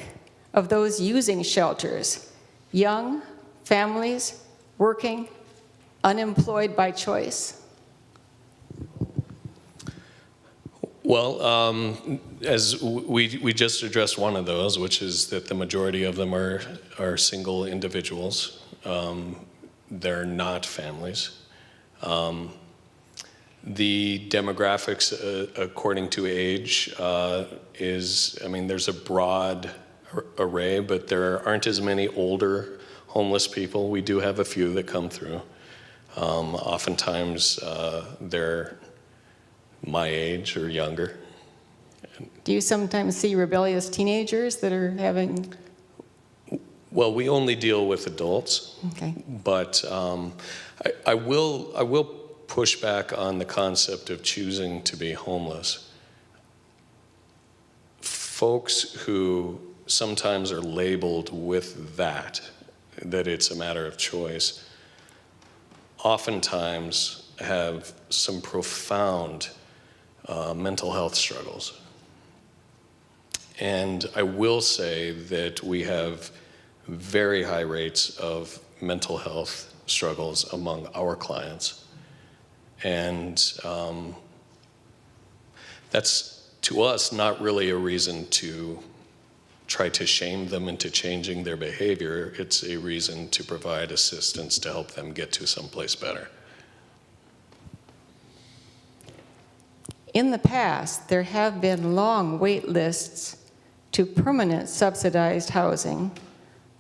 of those using shelters? Young, families, working, unemployed by choice? Well, as we just addressed one of those, which is that the majority of them are single individuals. They're not families. The demographics, according to age, there's a broad array, but there aren't as many older homeless people. We do have a few that come through. Oftentimes, they're my age or younger. Do you sometimes see rebellious teenagers that are having? Well, we only deal with adults. Okay. But I will push back on the concept of choosing to be homeless. Folks who sometimes are labeled with that it's a matter of choice, oftentimes have some profound mental health struggles. And I will say that we have very high rates of mental health struggles among our clients. And that's, to us, not really a reason to try to shame them into changing their behavior. It's a reason to provide assistance to help them get to someplace better. In the past, there have been long wait lists to permanent subsidized housing.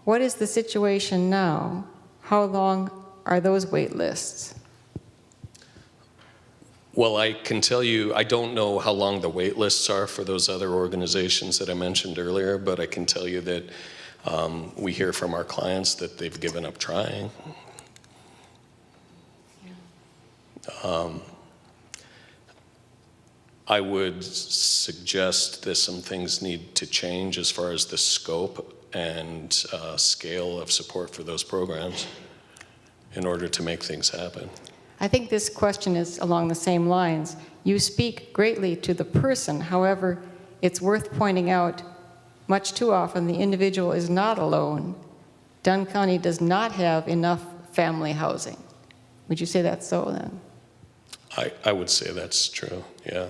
What is the situation now? How long are those wait lists? Well, I can tell you, I don't know how long the wait lists are for those other organizations that I mentioned earlier, but I can tell you that we hear from our clients that they've given up trying. I would suggest that some things need to change as far as the scope and scale of support for those programs in order to make things happen. I think this question is along the same lines. You speak greatly to the person. However, it's worth pointing out, much too often the individual is not alone. Dunn County does not have enough family housing. Would you say that's so then? I would say that's true, yeah.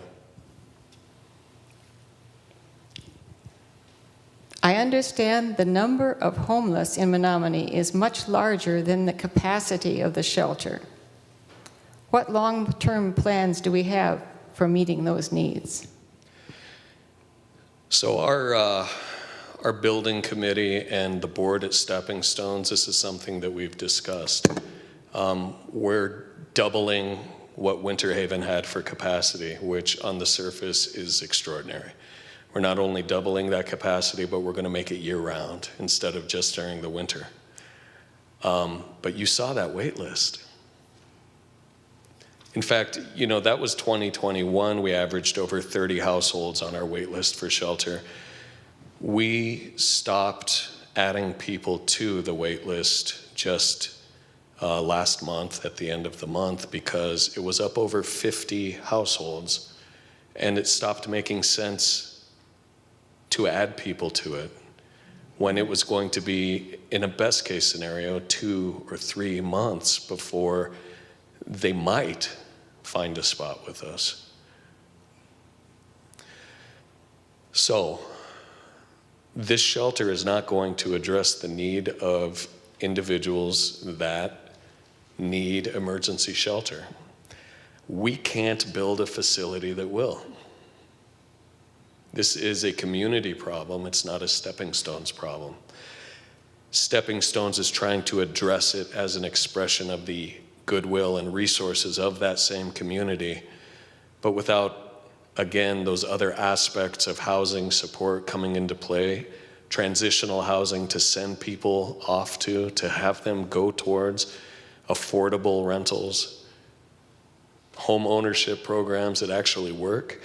I understand the number of homeless in Menominee is much larger than the capacity of the shelter. What long-term plans do we have for meeting those needs? So our building committee and the board at Stepping Stones, this is something that we've discussed. We're doubling what Winter Haven had for capacity, which on the surface is extraordinary. We're not only doubling that capacity, but we're going to make it year-round instead of just during the winter. But you saw that wait list. In fact, you know, that was 2021. We averaged over 30 households on our wait list for shelter. We stopped adding people to the wait list just last month, at the end of the month, because it was up over 50 households, and it stopped making sense to add people to it when it was going to be, in a best case scenario, 2 or 3 months before they might find a spot with us. So this shelter is not going to address the need of individuals that need emergency shelter. We can't build a facility that will. This is a community problem. It's not a Stepping Stones problem. Stepping Stones is trying to address it as an expression of the goodwill and resources of that same community, but without, again, those other aspects of housing support coming into play, transitional housing to send people off to have them go towards affordable rentals, home ownership programs that actually work.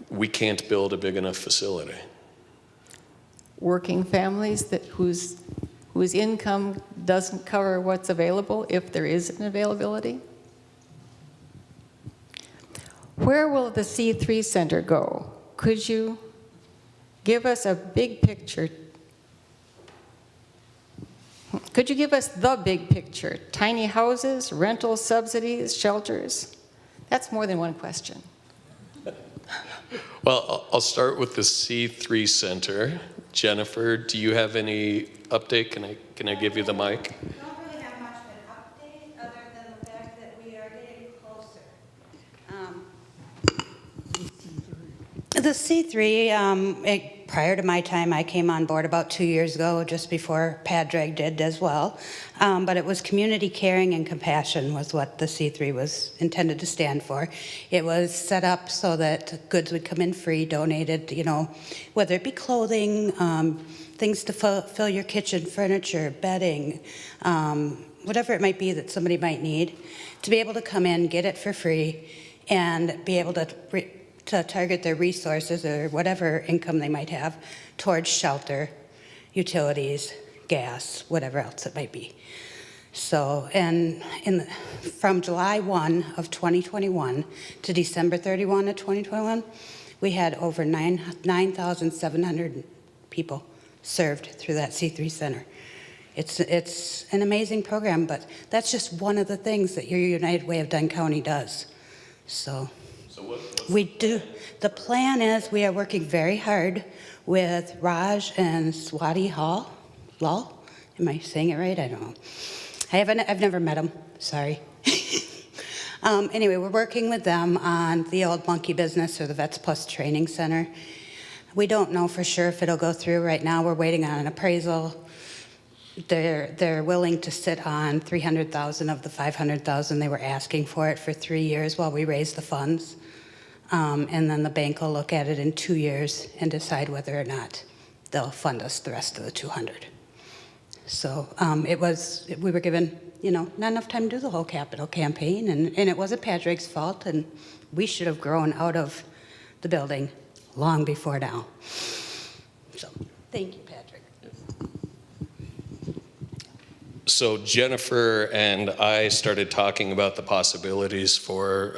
We can't build a big enough facility. Working families whose income doesn't cover what's available, if there is an availability? Where will the C3 Center go? Could you give us a big picture? Could you give us the big picture? Tiny houses, rental subsidies, shelters? That's more than one question. Well, I'll start with the C3 Center. Jennifer, do you have any update? Can I give you the mic? We don't really have much of an update, other than the fact that we are getting closer. The C3, prior to my time, I came on board about 2 years ago, just before Padraig did as well. But it was community caring and compassion was what the C3 was intended to stand for. It was set up so that goods would come in free, donated, whether it be clothing, things to fill your kitchen, furniture, bedding, whatever it might be that somebody might need, to be able to come in, get it for free, and be able to target their resources or whatever income they might have towards shelter, utilities, gas, whatever else it might be. So, and from July 1 of 2021 to December 31 of 2021, we had over 9,700 people served through that C3 Center. It's an amazing program, but that's just one of the things that your United Way of Dunn County does. So we do. The plan is we are working very hard with Raj and Swati Hall. Lal? Am I saying it right? I don't know. I've never met them. Sorry. Anyway, we're working with them on the old monkey business or the Vets Plus Training Center. We don't know for sure if it'll go through. Right now, we're waiting on an appraisal. They're willing to sit on $300,000 of the $500,000 they were asking for it for 3 years while we raise the funds. And then the bank will look at it in 2 years and decide whether or not they'll fund us the rest of the 200. So we were given, not enough time to do the whole capital campaign, and it wasn't Padraig's fault, and we should have grown out of the building long before now. So, thank you, Padraig. So Jennifer and I started talking about the possibilities for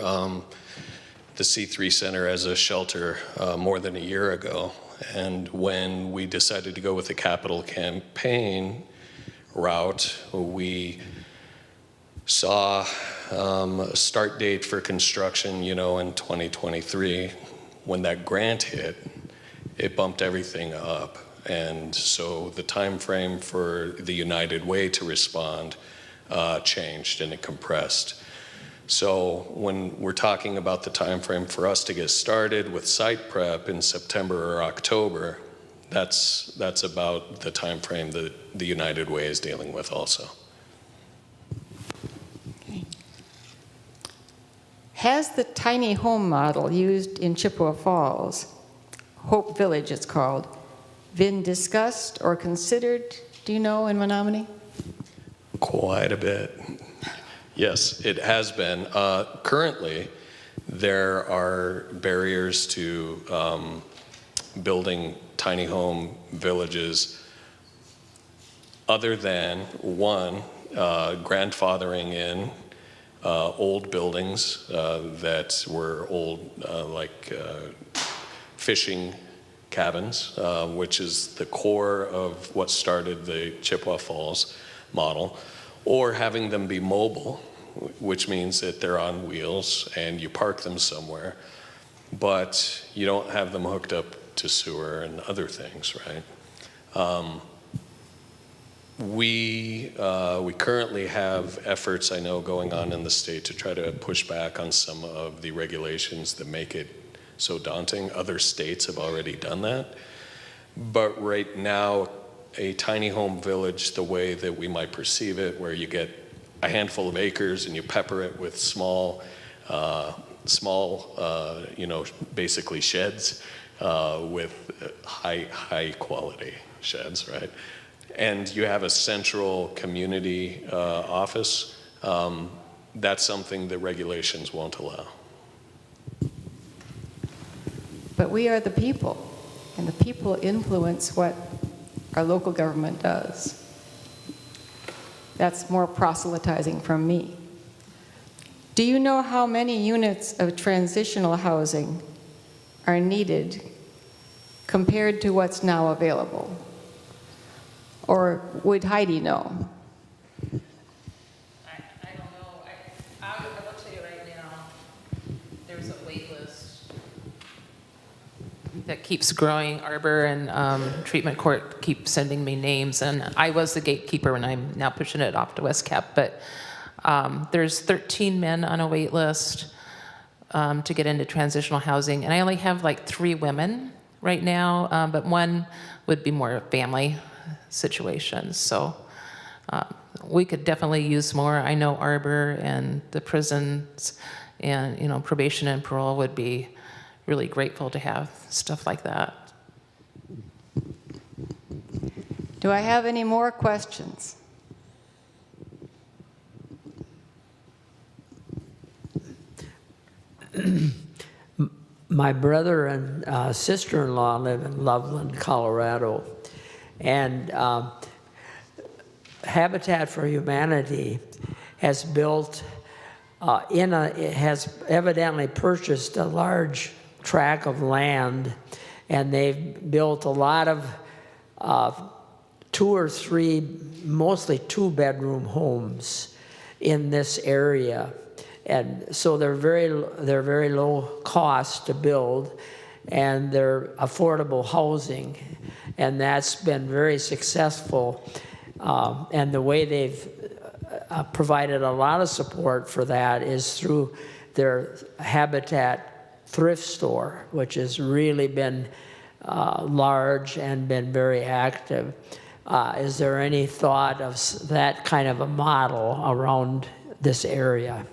the C3 Center as a shelter more than a year ago. And when we decided to go with the capital campaign route, we saw a start date for construction, in 2023. When that grant hit, it bumped everything up. And so the time frame for the United Way to respond changed and it compressed. So when we're talking about the time frame for us to get started with site prep in September or October, that's about the time frame that the United Way is dealing with also. Okay. Has the tiny home model used in Chippewa Falls, Hope Village it's called, been discussed or considered, do you know, in Menominee? Quite a bit. Yes, it has been. Currently, there are barriers to building tiny home villages other than, one, grandfathering in old buildings that were old, like fishing cabins, which is the core of what started the Chippewa Falls model, or having them be mobile, which means that they're on wheels and you park them somewhere, but you don't have them hooked up to sewer and other things, right? We currently have efforts, I know, going on in the state to try to push back on some of the regulations that make it so daunting. Other states have already done that. But right now, a tiny home village, the way that we might perceive it, where you get a handful of acres and you pepper it with small, basically sheds with high quality sheds, right? And you have a central community office. That's something that regulations won't allow. But we are the people, and the people influence what our local government does. That's more proselytizing from me. Do you know how many units of transitional housing are needed compared to what's now available? Or would Heidi know? I don't know. I will tell you right now, there's a wait list that keeps growing. Arbor and Treatment Court keep sending me names, and I was the gatekeeper, and I'm now pushing it off to West Cap. But there's 13 men on a wait list to get into transitional housing, and I only have like 3 women right now, but one would be more family situations. So we could definitely use more. I know Arbor and the prisons and probation and parole would be really grateful to have stuff like that. Do I have any more questions? My brother and sister-in-law live in Loveland, Colorado, and Habitat for Humanity has built has evidently purchased a large tract of land, and they've built a lot of 2 or 3, mostly 2-bedroom homes in this area. And so they're very low cost to build, and they're affordable housing, and that's been very successful. And the way they've provided a lot of support for that is through their Habitat thrift store, which has really been large and been very active. Is there any thought of that kind of a model around this area?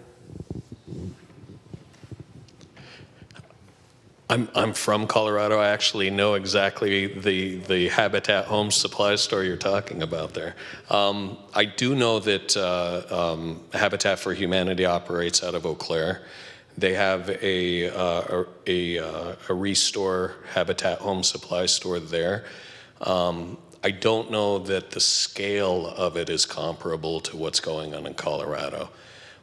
I'm from Colorado. I actually know exactly the Habitat Home Supply store you're talking about there. I do know that Habitat for Humanity operates out of Eau Claire. They have a Restore Habitat Home Supply store there. I don't know that the scale of it is comparable to what's going on in Colorado,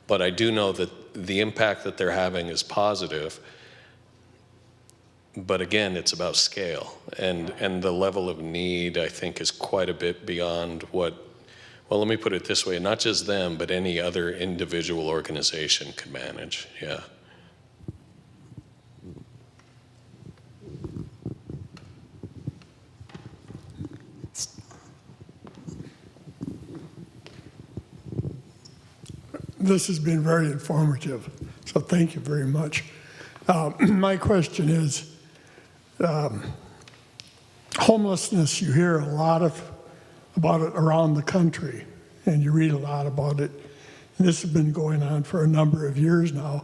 but I do know that the impact that they're having is positive. But again, it's about scale, and the level of need, I think, is quite a bit beyond what, well, let me put it this way, not just them, but any other individual organization could manage, yeah. This has been very informative, so thank you very much. My question is, homelessness, you hear a lot about it around the country, and you read a lot about it. And this has been going on for a number of years now.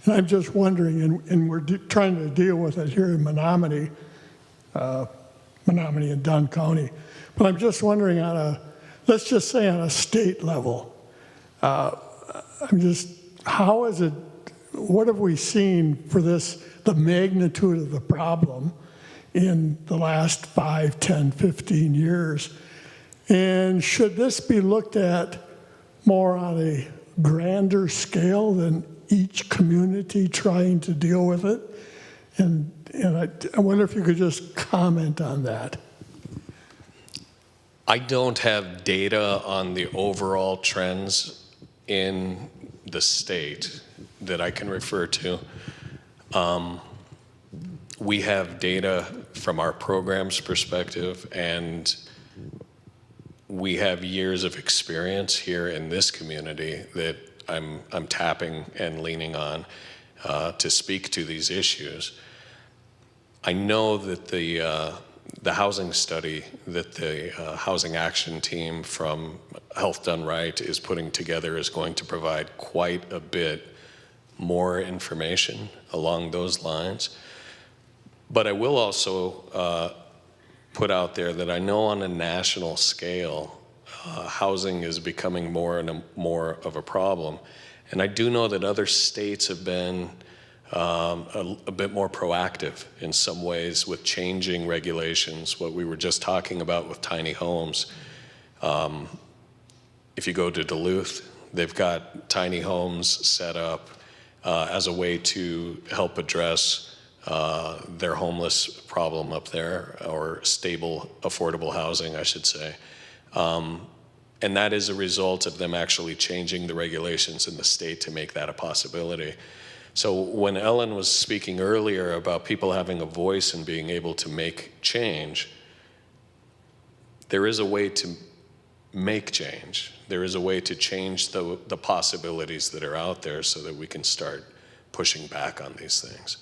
And I'm just wondering, and we're trying to deal with it here in Menominee and Dunn County. But I'm just wondering let's just say on a state level, how is it, what have we seen for this, the magnitude of the problem in the last 5, 10, 15 years? And should this be looked at more on a grander scale than each community trying to deal with it? And I wonder if you could just comment on that. I don't have data on the overall trends in the state that I can refer to. We have data from our program's perspective, and we have years of experience here in this community that I'm tapping and leaning on to speak to these issues. I know that the housing study that the Housing Action Team from Health Done Right is putting together is going to provide quite a bit more information along those lines. But I will also put out there that I know on a national scale, housing is becoming more and more of a problem. And I do know that other states have been a bit more proactive in some ways with changing regulations, what we were just talking about with tiny homes. If you go to Duluth, they've got tiny homes set up as a way to help address their homeless problem up there, or stable, affordable housing, I should say. And that is a result of them actually changing the regulations in the state to make that a possibility. So when Ellen was speaking earlier about people having a voice and being able to make change, there is a way to make change. There is a way to change the possibilities that are out there so that we can start pushing back on these things.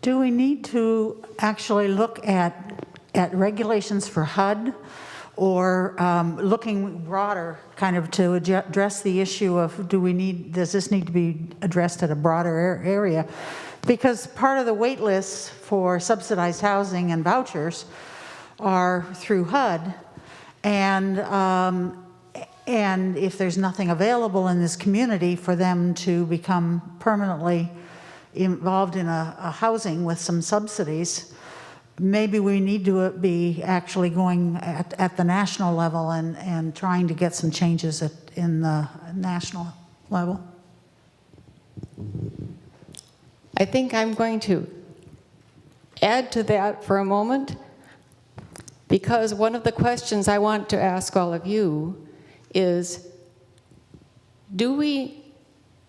Do we need to actually look at regulations for HUD, or looking broader, kind of to address the issue of does this need to be addressed at a broader area? Because part of the wait lists for subsidized housing and vouchers are through HUD, and if there's nothing available in this community for them to become permanently involved in a housing with some subsidies, maybe we need to be actually going at the national level and trying to get some changes in the national level. I think I'm going to add to that for a moment, because one of the questions I want to ask all of you is,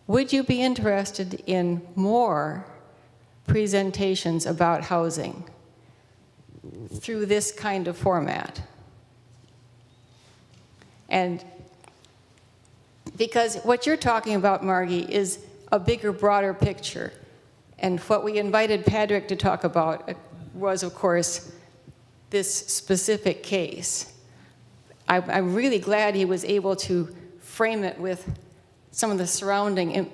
would you be interested in more presentations about housing through this kind of format? And because what you're talking about, Margie, is a bigger, broader picture. And what we invited Patrick to talk about was, of course, this specific case. I'm really glad he was able to frame it with some of the surrounding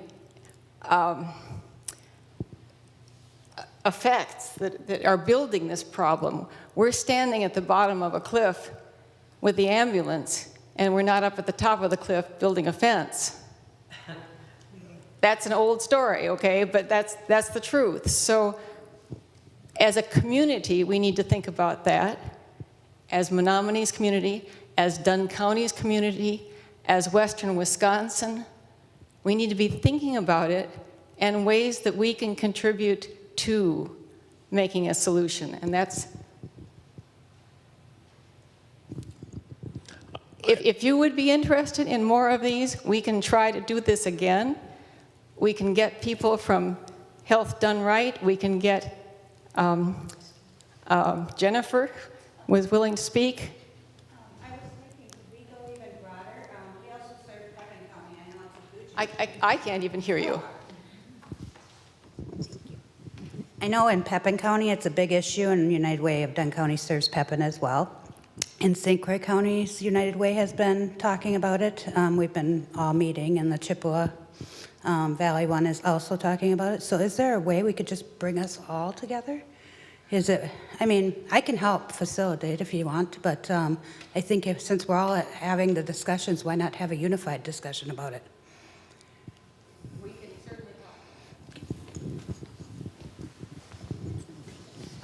effects that are building this problem. We're standing at the bottom of a cliff with the ambulance, and we're not up at the top of the cliff building a fence. That's an old story, okay? But that's the truth. So as a community, we need to think about that. As Menominey's community, as Dunn County's community, as Western Wisconsin, we need to be thinking about it and ways that we can contribute to making a solution. And that's, if you would be interested in more of these, we can try to do this again. We can get people from Health Done Right. We can get Jennifer was willing to speak. I was thinking, could we go even broader? We also serve Pepin County. I know it's a huge. I can't even hear you. I know in Pepin County it's a big issue, and United Way of Dunn County serves Pepin as well. In St. Croix County's United Way has been talking about it. We've been all meeting, and the Chippewa Valley one is also talking about it. So is there a way we could just bring us all together? Is it, I mean, I can help facilitate if you want, but I think since we're all having the discussions, why not have a unified discussion about it? We can certainly talk.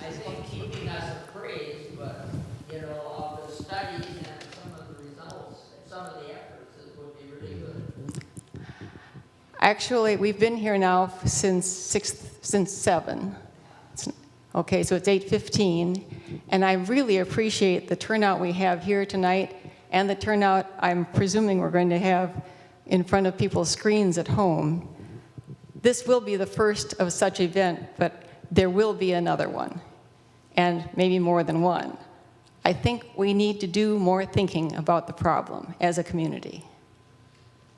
I think keeping us appraised, but, of the studies and some of the results, some of the efforts would be really good. Actually, we've been here now since 7. Okay, so it's 8:15, and I really appreciate the turnout we have here tonight and the turnout I'm presuming we're going to have in front of people's screens at home. this will be the first of such event, but there will be another one, and maybe more than one. I think we need to do more thinking about the problem as a community.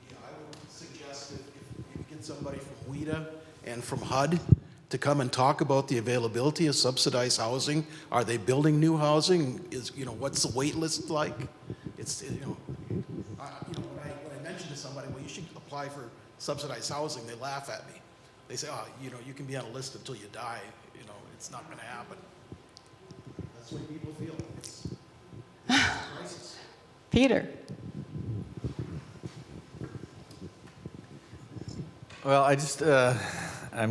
Yeah, I would suggest if you get somebody from WIDA and from HUD to come and talk about the availability of subsidized housing. Are they building new housing? What's the wait list like? It's, when I mention to somebody, well, you should apply for subsidized housing, they laugh at me. They say, oh, you can be on a list until you die. It's not going to happen. That's what people feel. It's a crisis. Peter? Well, I'm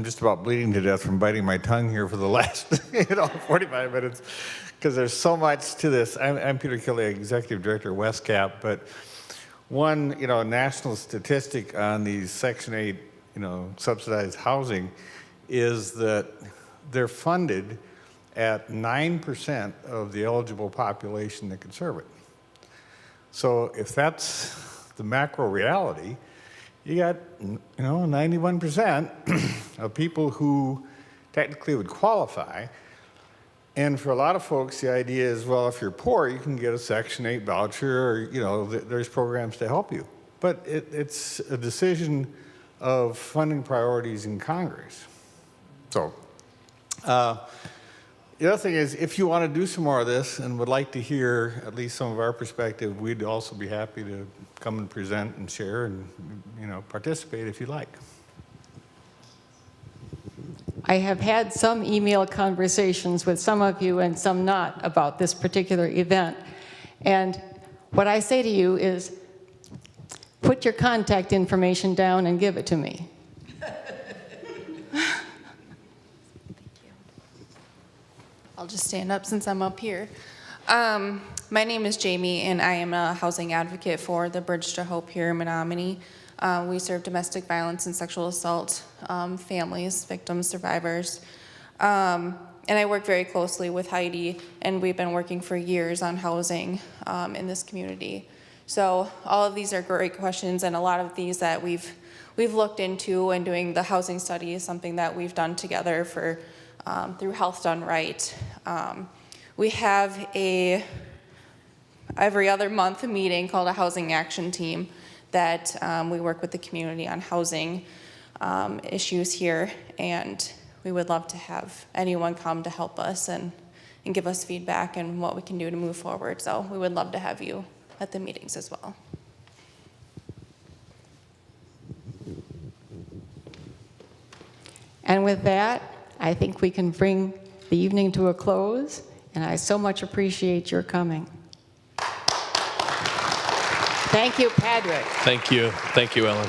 just about bleeding to death from biting my tongue here for the last 45 minutes, because there's so much to this. I'm Peter Kelly, Executive Director of WestCap, but one, national statistic on these Section 8, subsidized housing is that they're funded at 9% of the eligible population that could serve it. So if that's the macro reality, you got, 91% of people who technically would qualify. And for a lot of folks, the idea is, well, if you're poor, you can get a Section 8 voucher, or, there's programs to help you. But it's a decision of funding priorities in Congress. So the other thing is, if you want to do some more of this and would like to hear at least some of our perspective, we'd also be happy to come and present and share and, participate if you'd like. I have had some email conversations with some of you and some not about this particular event. And what I say to you is, put your contact information down and give it to me. I'll just stand up since I'm up here. My name is Jamie, and I am a housing advocate for the Bridge to Hope here in Menominee. We serve domestic violence and sexual assault families, victims, survivors. And I work very closely with Heidi, and we've been working for years on housing in this community. So all of these are great questions, and a lot of these that we've looked into, and doing the housing study is something that we've done together for through Health Done Right. We have a every other month meeting called a housing action team that we work with the community on housing issues here, and we would love to have anyone come to help us and give us feedback and what we can do to move forward. So we would love to have you at the meetings as well. And with that, I think we can bring the evening to a close, and I so much appreciate your coming. Thank you, Patrick. Thank you. Thank you, Ellen.